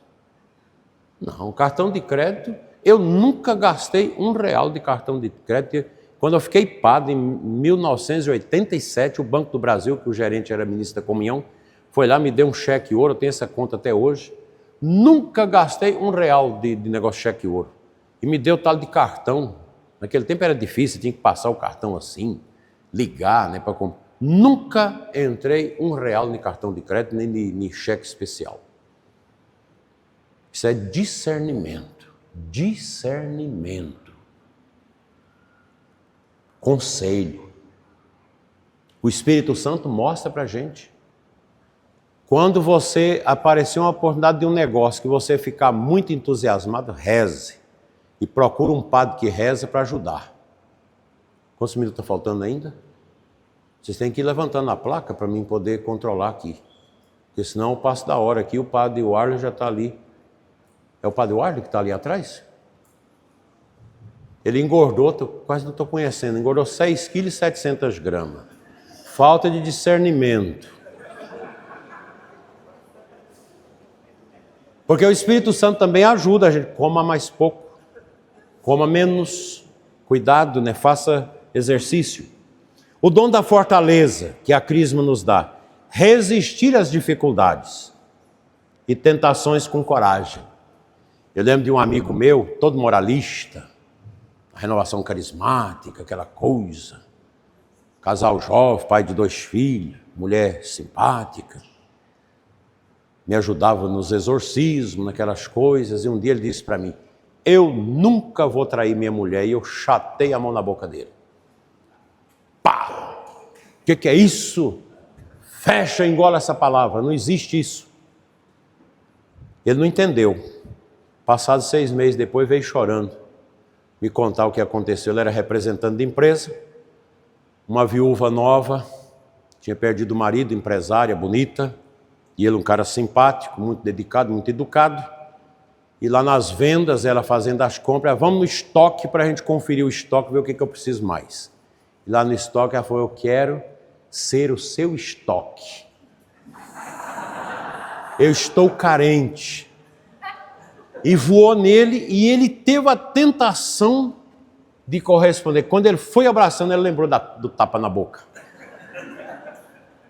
Não, cartão de crédito, eu nunca gastei R$1 de cartão de crédito. Quando eu fiquei padre, em 1987, o Banco do Brasil, que o gerente era ministro da Comunhão, foi lá, me deu um cheque ouro, eu tenho essa conta até hoje. Nunca gastei R$1 de negócio de cheque ouro. E me deu tal de cartão. Naquele tempo era difícil, tinha que passar o cartão assim, ligar, né, para comprar. Nunca entrei R$1 de cartão de crédito, nem de cheque especial. Isso é discernimento. Discernimento. Conselho. O Espírito Santo mostra para a gente. Quando você aparecer uma oportunidade de um negócio que você ficar muito entusiasmado, reze. E procura um padre que reza para ajudar. Quantos minutos está faltando ainda? Vocês têm que ir levantando a placa para mim poder controlar aqui. Porque senão eu passo da hora aqui, o padre Warley já está ali. É o padre Warley que está ali atrás? Ele engordou, quase não estou conhecendo, engordou 6,7 kg. Falta de discernimento. Porque o Espírito Santo também ajuda a gente, coma mais pouco, coma menos, cuidado, né? Faça exercício. O dom da fortaleza que a Crisma nos dá, resistir às dificuldades e tentações com coragem. Eu lembro de um amigo meu, todo moralista, a renovação carismática, aquela coisa, casal jovem, pai de 2 filhos, mulher simpática, me ajudava nos exorcismos, naquelas coisas, e um dia ele disse para mim: eu nunca vou trair minha mulher, e eu chatei a mão na boca dele. Pá! O que é isso? Fecha, engola essa palavra, não existe isso. Ele não entendeu. Passados 6 meses depois veio chorando, me contar o que aconteceu. Ele era representante de empresa, uma viúva nova, tinha perdido o marido, empresária, bonita, e ele um cara simpático, muito dedicado, muito educado. E lá nas vendas, ela fazendo as compras, vamos no estoque para a gente conferir o estoque, ver o que eu preciso mais. E lá no estoque ela falou: eu quero ser o seu estoque. Eu estou carente. E voou nele, e ele teve a tentação de corresponder. Quando ele foi abraçando, ele lembrou do tapa na boca.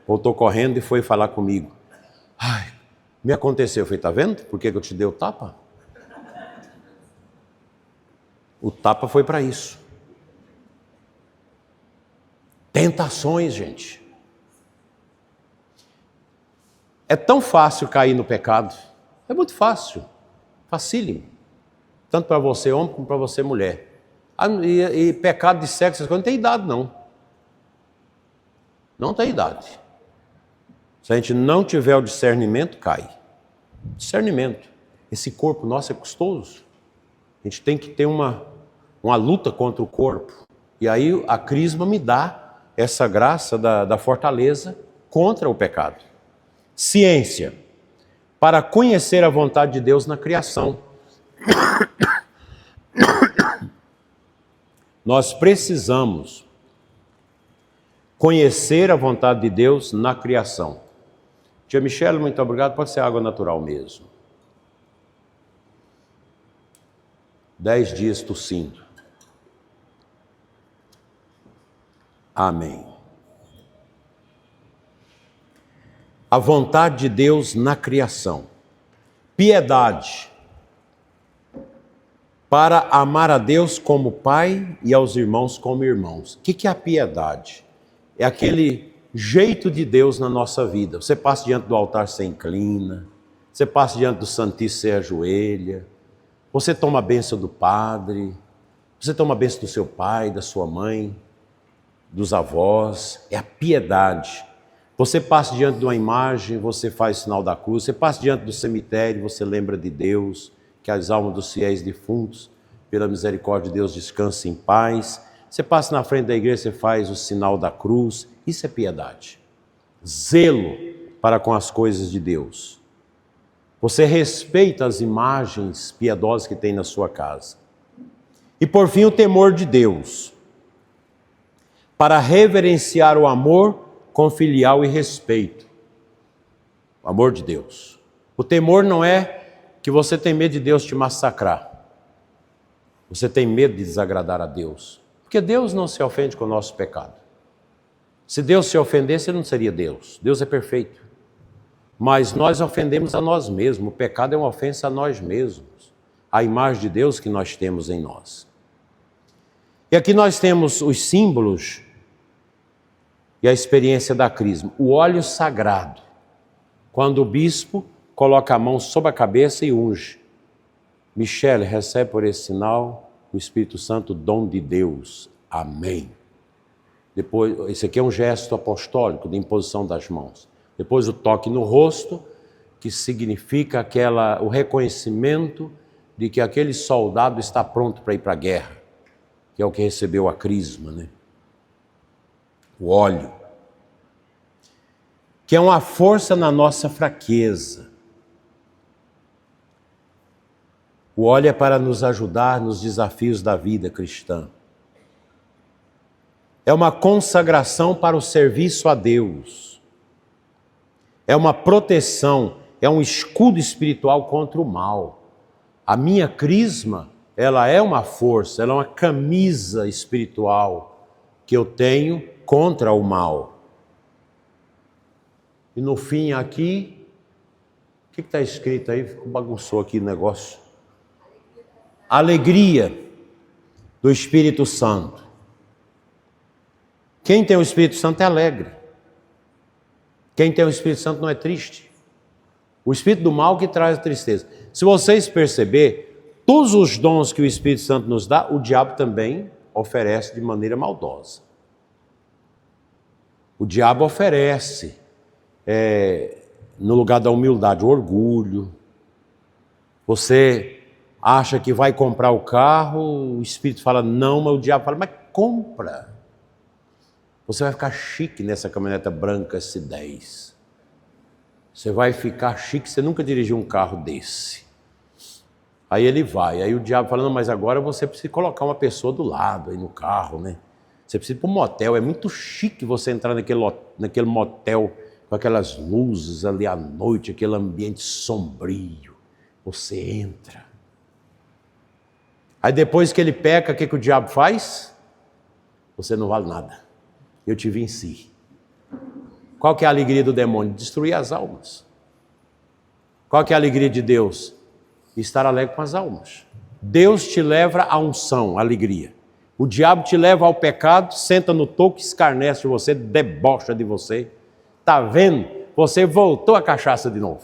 Voltou correndo e foi falar comigo. Ai, me aconteceu. Eu falei, tá vendo por que eu te dei o tapa? O tapa foi para isso. Tentações, gente. É tão fácil cair no pecado. É muito fácil. Facílimo. Tanto para você homem como para você mulher. E pecado de sexo, não tem idade não. Não tem idade. Se a gente não tiver o discernimento, cai. Discernimento. Esse corpo nosso é custoso. A gente tem que ter uma luta contra o corpo. E aí a crisma me dá essa graça da fortaleza contra o pecado. Ciência. Para conhecer a vontade de Deus na criação. Nós precisamos conhecer a vontade de Deus na criação. Tia Michele, muito obrigado. Pode ser água natural mesmo. 10 dias tossindo. Amém. A vontade de Deus na criação. Piedade. Para amar a Deus como Pai e aos irmãos como irmãos. O que é a piedade? É aquele jeito de Deus na nossa vida. Você passa diante do altar, você inclina. Você passa diante do Santíssimo, você ajoelha. Você toma a bênção do padre. Você toma a bênção do seu pai, da sua mãe, dos avós. É a piedade. Você passa diante de uma imagem, você faz o sinal da cruz. Você passa diante do cemitério, você lembra de Deus, que as almas dos fiéis defuntos, pela misericórdia de Deus, descansem em paz. Você passa na frente da igreja, você faz o sinal da cruz. Isso é piedade. Zelo para com as coisas de Deus. Você respeita as imagens piedosas que tem na sua casa. E por fim, o temor de Deus. Para reverenciar o amor com filial e respeito. O amor de Deus. O temor não é que você tem medo de Deus te massacrar. Você tem medo de desagradar a Deus. Porque Deus não se ofende com o nosso pecado. Se Deus se ofendesse, ele não seria Deus. Deus é perfeito. Mas nós ofendemos a nós mesmos. O pecado é uma ofensa a nós mesmos. A imagem de Deus que nós temos em nós. E aqui nós temos os símbolos e a experiência da crisma. O óleo sagrado. Quando o bispo coloca a mão sobre a cabeça e unge. Michele, recebe por esse sinal o Espírito Santo, dom de Deus. Amém. Depois, esse aqui é um gesto apostólico de imposição das mãos. Depois o toque no rosto, que significa o reconhecimento de que aquele soldado está pronto para ir para a guerra, que é o que recebeu a crisma, né? O óleo, que é uma força na nossa fraqueza. O óleo é para nos ajudar nos desafios da vida cristã. É uma consagração para o serviço a Deus. É uma proteção, é um escudo espiritual contra o mal. A minha crisma, ela é uma força, ela é uma camisa espiritual que eu tenho contra o mal. E no fim aqui, o que está escrito aí? Bagunçou aqui o negócio. Alegria do Espírito Santo. Quem tem o Espírito Santo é alegre. Quem tem o Espírito Santo não é triste. O espírito do mal que traz a tristeza. Se vocês perceberem, todos os dons que o Espírito Santo nos dá, o diabo também oferece de maneira maldosa. O diabo oferece, no lugar da humildade, o orgulho. Você acha que vai comprar o carro, o Espírito fala não, mas o diabo fala, mas compra. Você vai ficar chique nessa caminhoneta branca S10. Você vai ficar chique, você nunca dirigiu um carro desse. Aí ele vai, aí o diabo fala, não, mas agora você precisa colocar uma pessoa do lado aí no carro, né? Você precisa ir para um motel, é muito chique você entrar naquele motel com aquelas luzes ali à noite, aquele ambiente sombrio. Você entra. Aí depois que ele peca, o que o diabo faz? Você não vale nada. Eu te venci. Qual que é a alegria do demônio? Destruir as almas. Qual que é a alegria de Deus? Estar alegre com as almas. Deus te leva à unção, à alegria. O diabo te leva ao pecado, senta no toco, escarnece de você, debocha de você. Está vendo? Você voltou à cachaça de novo.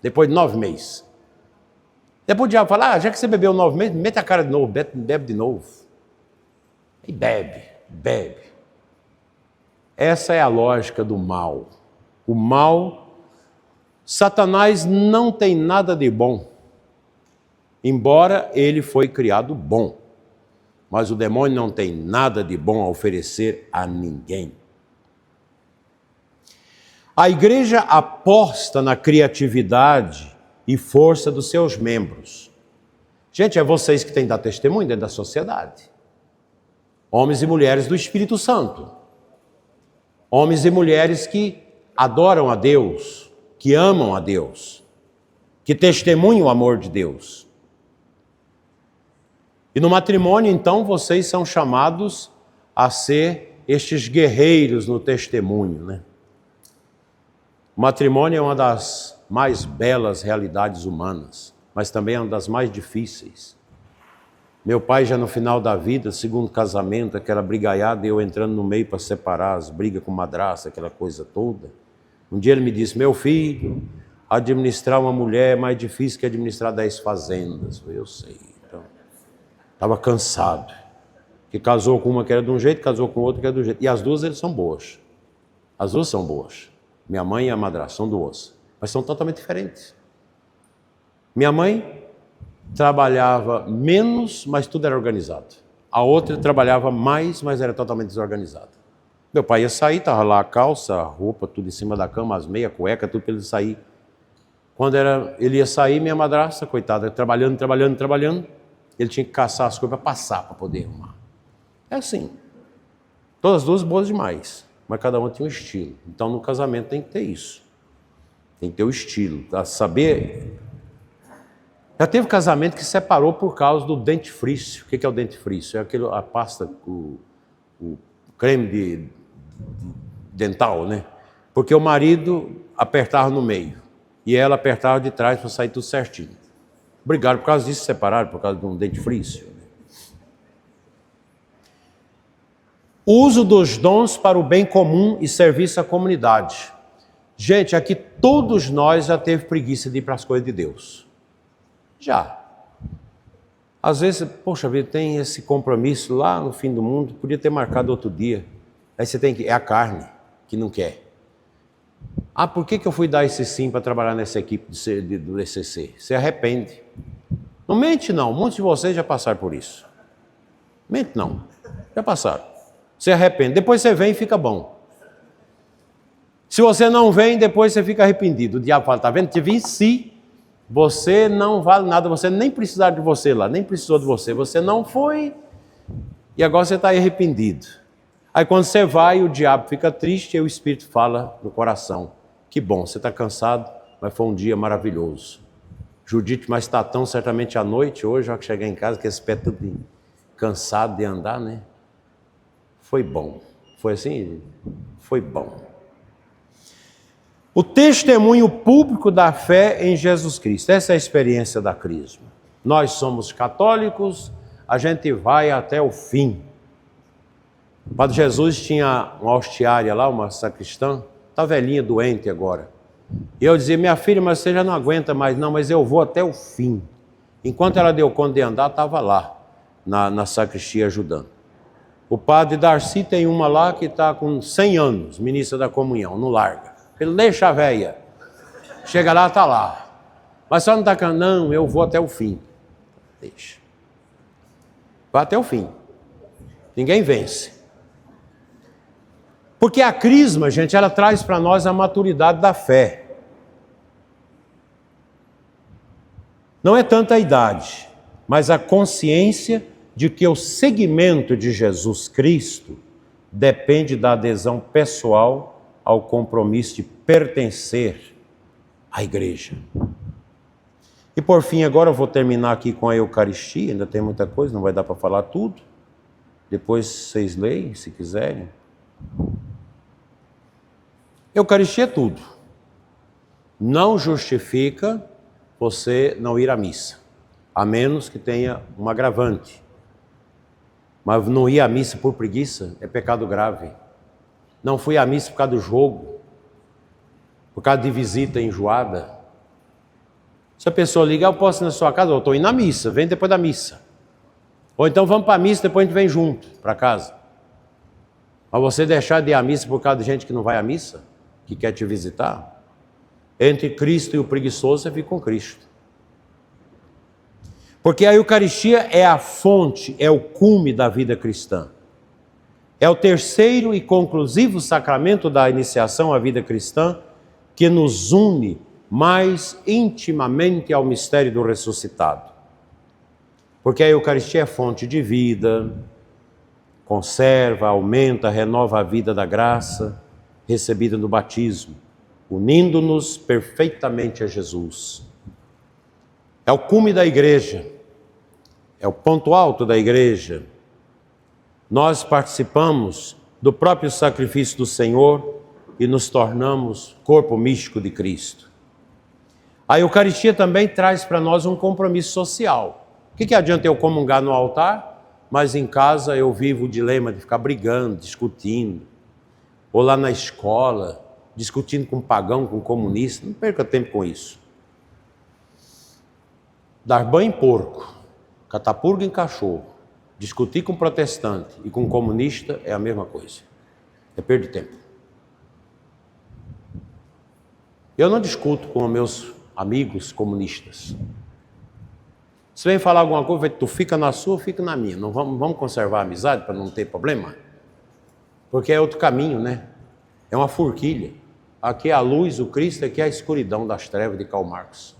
Depois de 9 meses. Depois o diabo fala, já que você bebeu 9 meses, mete a cara de novo, bebe de novo. E bebe. Essa é a lógica do mal. O mal, Satanás não tem nada de bom. Embora ele foi criado bom. Mas o demônio não tem nada de bom a oferecer a ninguém. A igreja aposta na criatividade e força dos seus membros. Gente, é vocês que têm que dar testemunho dentro da sociedade. Homens e mulheres do Espírito Santo. Homens e mulheres que adoram a Deus, que amam a Deus, que testemunham o amor de Deus. E no matrimônio, então, vocês são chamados a ser estes guerreiros no testemunho, né? O matrimônio é uma das mais belas realidades humanas, mas também é uma das mais difíceis. Meu pai, já no final da vida, segundo casamento, aquela brigaiada, eu entrando no meio para separar as brigas com madrasta, aquela coisa toda. Um dia ele me disse, meu filho, administrar uma mulher é mais difícil que administrar 10 fazendas. Eu sei. Estava cansado, que casou com uma que era de um jeito, casou com outra que era do jeito. E as duas eles são boas. As duas são boas. Minha mãe e a madrasta são duas, mas são totalmente diferentes. Minha mãe trabalhava menos, mas tudo era organizado. A outra trabalhava mais, mas era totalmente desorganizada. Meu pai ia sair, estava lá a calça, a roupa, tudo em cima da cama, as meias, a cueca, tudo para ele sair. Quando ele ia sair, minha madrasta, coitada, trabalhando, ele tinha que caçar as coisas para passar, para poder arrumar. É assim. Todas as duas boas demais, mas cada uma tinha um estilo. Então, no casamento tem que ter isso. Tem que ter o estilo. Tá? Saber... Já teve casamento que separou por causa do dentifrício. O que é o dentifrício? É a pasta, o creme dental, né? Porque o marido apertava no meio e ela apertava de trás para sair tudo certinho. Brigaram por causa disso, separaram por causa de um dentifrício. O uso dos dons para o bem comum e serviço à comunidade. Gente, aqui todos nós já teve preguiça de ir para as coisas de Deus. Já. Às vezes, poxa vida, tem esse compromisso lá no fim do mundo, podia ter marcado outro dia. Aí você tem que... É a carne que não quer. Ah, por que eu fui dar esse sim para trabalhar nessa equipe do ECC? Se arrepende. Não mente não, muitos de vocês já passaram por isso. Mente não, já passaram. Se arrepende, depois você vem e fica bom. Se você não vem, depois você fica arrependido. O diabo fala, tá vendo? Te venci, você não vale nada, você nem precisava de você lá, nem precisou de você. Você não foi e agora você está arrependido. Aí quando você vai, o diabo fica triste e o Espírito fala no coração. Que bom, você está cansado, mas foi um dia maravilhoso. Judite, mas está tão certamente à noite, hoje, ao que chegar em casa, que esse pé tudo cansado de andar, né? Foi bom. Foi assim? Foi bom. O testemunho público da fé em Jesus Cristo. Essa é a experiência da Crisma. Nós somos católicos, a gente vai até o fim. O Padre Jesus tinha uma hostiária lá, uma sacristã, está velhinha, doente agora. E eu dizia, minha filha, mas você já não aguenta mais. Não, mas eu vou até o fim. Enquanto ela deu conta de andar, estava lá, na sacristia ajudando. O Padre Darcy tem uma lá que está com 100 anos, ministra da comunhão, não larga. Ele deixa a véia. Chega lá, está lá. Mas só não está cantando, não, eu vou até o fim. Deixa. Vai até o fim. Ninguém vence. Porque a crisma, gente, ela traz para nós a maturidade da fé. Não é tanta a idade, mas a consciência de que o seguimento de Jesus Cristo depende da adesão pessoal ao compromisso de pertencer à igreja. E por fim, agora eu vou terminar aqui com a Eucaristia, ainda tem muita coisa, não vai dar para falar tudo. Depois vocês leem, se quiserem. Eucaristia é tudo. Não justifica você não ir à missa, a menos que tenha um agravante. Mas não ir à missa por preguiça é pecado grave. Não fui à missa por causa do jogo, por causa de visita enjoada. Se a pessoa ligar, eu posso ir na sua casa, eu estou indo na missa, vem depois da missa. Ou então vamos para a missa, depois a gente vem junto para casa. Mas você deixar de ir à missa por causa de gente que não vai à missa, que quer te visitar, entre Cristo e o preguiçoso, você fica com Cristo. Porque a Eucaristia é a fonte, é o cume da vida cristã. É o terceiro e conclusivo sacramento da iniciação à vida cristã que nos une mais intimamente ao mistério do ressuscitado. Porque a Eucaristia é fonte de vida, conserva, aumenta, renova a vida da graça recebida no batismo, unindo-nos perfeitamente a Jesus. É o cume da igreja, é o ponto alto da igreja. Nós participamos do próprio sacrifício do Senhor e nos tornamos corpo místico de Cristo. A Eucaristia também traz para nós um compromisso social. O que adianta eu comungar no altar, mas em casa eu vivo o dilema de ficar brigando, discutindo, ou lá na escola, discutindo com pagão, com comunista? Não perca tempo com isso. Dar banho em porco, catar purga em cachorro, discutir com protestante e com comunista é a mesma coisa. É perda de tempo. Eu não discuto com meus amigos comunistas. Se vem falar alguma coisa, tu fica na sua, eu fico na minha. Não vamos conservar a amizade para não ter problema? Porque é outro caminho, né? É uma forquilha. Aqui é a luz, o Cristo, aqui é a escuridão das trevas de Karl Marx,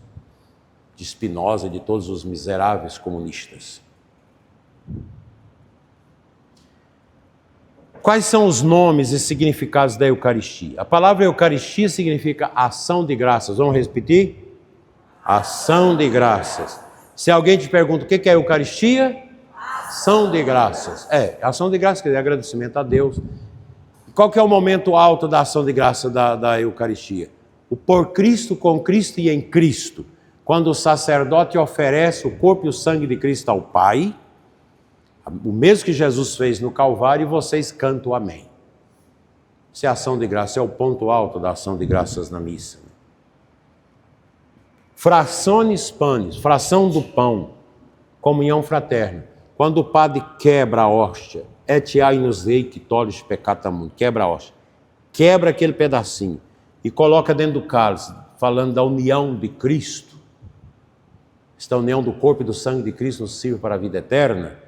de Spinoza e de todos os miseráveis comunistas. Quais são os nomes e significados da Eucaristia? A palavra Eucaristia significa ação de graças. Vamos repetir? Ação de graças. Se alguém te pergunta o que é Eucaristia, ação de graças. Ação de graças quer dizer agradecimento a Deus. Qual que é o momento alto da ação de graça da Eucaristia? O por Cristo, com Cristo e em Cristo. Quando o sacerdote oferece o corpo e o sangue de Cristo ao Pai, o mesmo que Jesus fez no Calvário, vocês cantam amém. Isso é ação de graça, é o ponto alto da ação de graças na missa. Fraciones panis, fração do pão, comunhão fraterna. Quando o padre quebra a hóstia, etiai nos eic tolis peccata mundi, quebra a hóstia, quebra aquele pedacinho e coloca dentro do cálice, falando da união de Cristo. Esta união do corpo e do sangue de Cristo nos sirve para a vida eterna.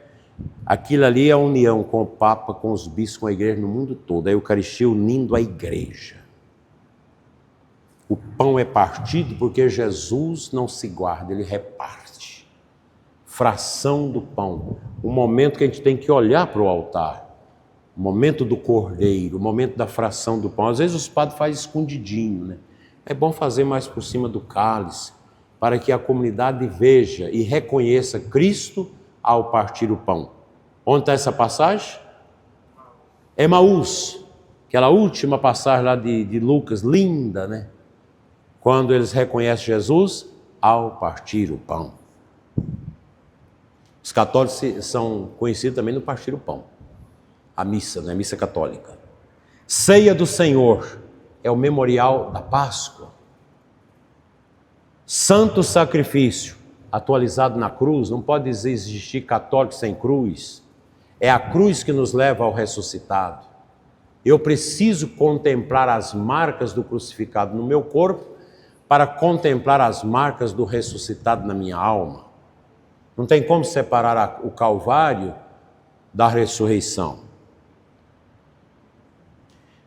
Aquilo ali é a união com o Papa, com os bispos, com a igreja no mundo todo. A Eucaristia unindo a igreja. O pão é partido porque Jesus não se guarda, ele reparte. Fração do pão. O momento que a gente tem que olhar para o altar. O momento do cordeiro, o momento da fração do pão. Às vezes os padres fazem escondidinho, né? É bom fazer mais por cima do cálice, para que a comunidade veja e reconheça Cristo ao partir o pão. Onde está essa passagem? Emaús, aquela última passagem lá de Lucas, linda, né? Quando eles reconhecem Jesus ao partir o pão. Os católicos são conhecidos também no partir o pão. A missa, né? A missa católica. Ceia do Senhor é o memorial da Páscoa. Santo sacrifício, atualizado na cruz, não pode existir católico sem cruz. É a cruz que nos leva ao ressuscitado. Eu preciso contemplar as marcas do crucificado no meu corpo para contemplar as marcas do ressuscitado na minha alma. Não tem como separar o Calvário da ressurreição.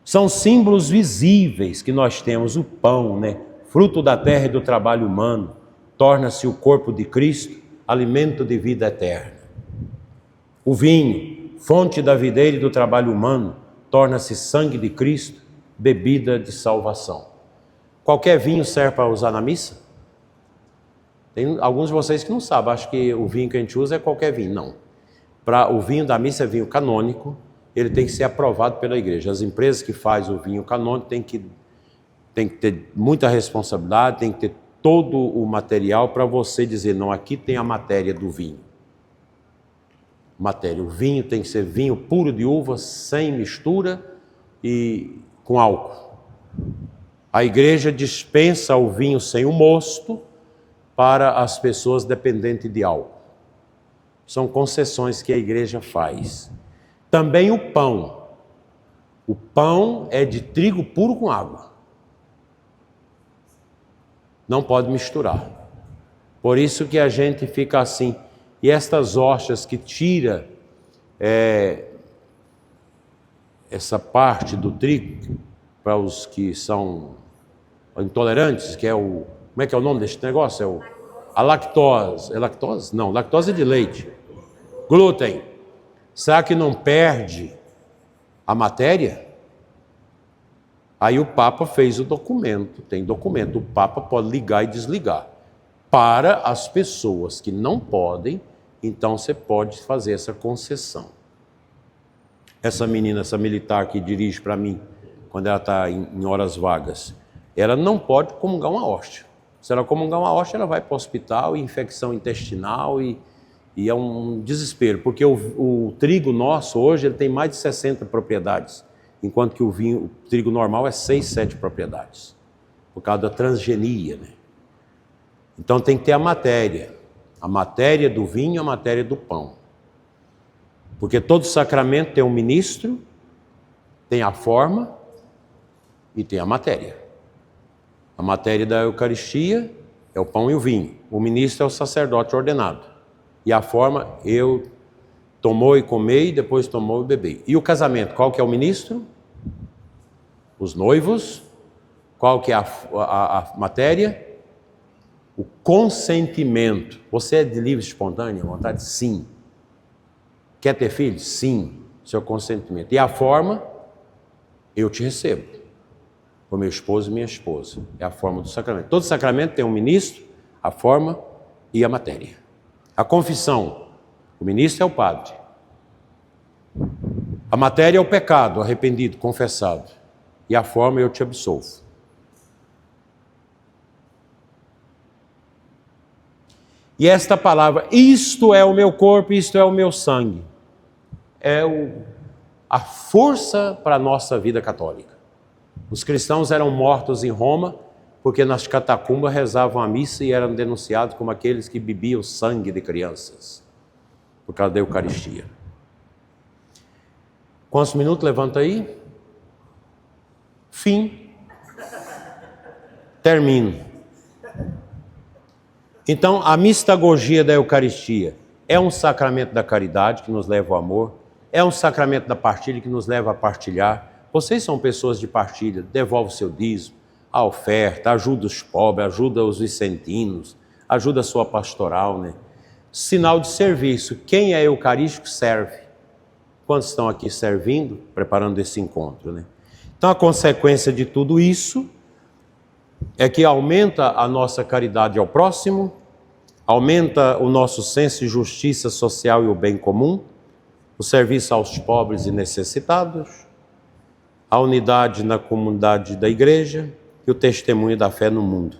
São símbolos visíveis que nós temos. O pão, né? Fruto da terra e do trabalho humano, torna-se o corpo de Cristo, alimento de vida eterna. O vinho, fonte da videira e do trabalho humano, torna-se sangue de Cristo, bebida de salvação. Qualquer vinho serve para usar na missa? Tem alguns de vocês que não sabem, acham que o vinho que a gente usa é qualquer vinho. Não. O vinho da missa é vinho canônico, ele tem que ser aprovado pela igreja. As empresas que fazem o vinho canônico têm que ter muita responsabilidade, tem que ter todo o material para você dizer, não, aqui tem a matéria do vinho. O vinho tem que ser vinho puro de uva, sem mistura e com álcool. A igreja dispensa o vinho sem o mosto para as pessoas dependentes de álcool. São concessões que a igreja faz. Também o pão. O pão é de trigo puro com água. Não pode misturar. Por isso que a gente fica assim. E estas hóstias que tira essa parte do trigo para os que são intolerantes, que é o... Como é que é o nome desse negócio? A lactose. É lactose? Não, lactose é de leite. Glúten. Será que não perde a matéria? Aí o Papa fez o documento, tem documento, o Papa pode ligar e desligar. Para as pessoas que não podem, então você pode fazer essa concessão. Essa menina, essa militar que dirige para mim, quando ela está em horas vagas, ela não pode comungar uma hóstia. Se ela comungar uma hóstia, ela vai para o hospital, infecção intestinal e é um desespero, porque o trigo nosso hoje ele tem mais de 60 propriedades, enquanto que o trigo normal é 6, 7 propriedades, por causa da transgenia, né? Então tem que ter a matéria do vinho e a matéria do pão. Porque todo sacramento tem um ministro, tem a forma e tem a matéria. A matéria da Eucaristia é o pão e o vinho. O ministro é o sacerdote ordenado. E a forma, eu tomou e comei, depois tomou e bebei. E o casamento, qual que é o ministro? Os noivos. Qual que é a matéria? O consentimento. Você é de livre, espontânea vontade? Sim. Quer ter filhos? Sim. Seu consentimento. E a forma? Eu te recebo. O meu esposo e minha esposa. É a forma do sacramento. Todo sacramento tem um ministro, a forma e a matéria. A confissão. O ministro é o padre. A matéria é o pecado, arrependido, confessado. E a forma eu te absolvo. E esta palavra, isto é o meu corpo, isto é o meu sangue, é a força para a nossa vida católica. Os cristãos eram mortos em Roma porque nas catacumbas rezavam a missa e eram denunciados como aqueles que bebiam sangue de crianças, por causa da Eucaristia. Quantos minutos? Levanta aí. Fim. Termino. Então, a mistagogia da Eucaristia é um sacramento da caridade que nos leva ao amor, é um sacramento da partilha que nos leva a partilhar. Vocês são pessoas de partilha, devolve o seu dízimo, a oferta, ajuda os pobres, ajuda os vicentinos, ajuda a sua pastoral, né? Sinal de serviço. Quem é eucarístico serve. Quantos estão aqui servindo, preparando esse encontro, né? Então, a consequência de tudo isso é que aumenta a nossa caridade ao próximo, aumenta o nosso senso de justiça social e o bem comum, o serviço aos pobres e necessitados, a unidade na comunidade da igreja e o testemunho da fé no mundo.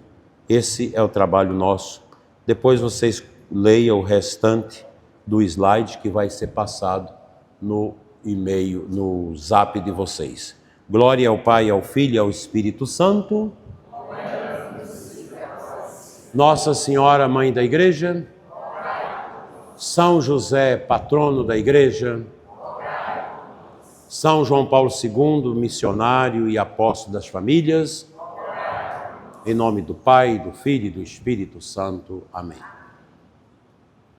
Esse é o trabalho nosso. Depois vocês leiam o restante do slide que vai ser passado no e-mail, no zap de vocês. Glória ao Pai, ao Filho e ao Espírito Santo. Nossa Senhora, Mãe da Igreja, São José, patrono da Igreja, São João Paulo II, missionário e apóstolo das famílias, em nome do Pai, do Filho e do Espírito Santo. Amém.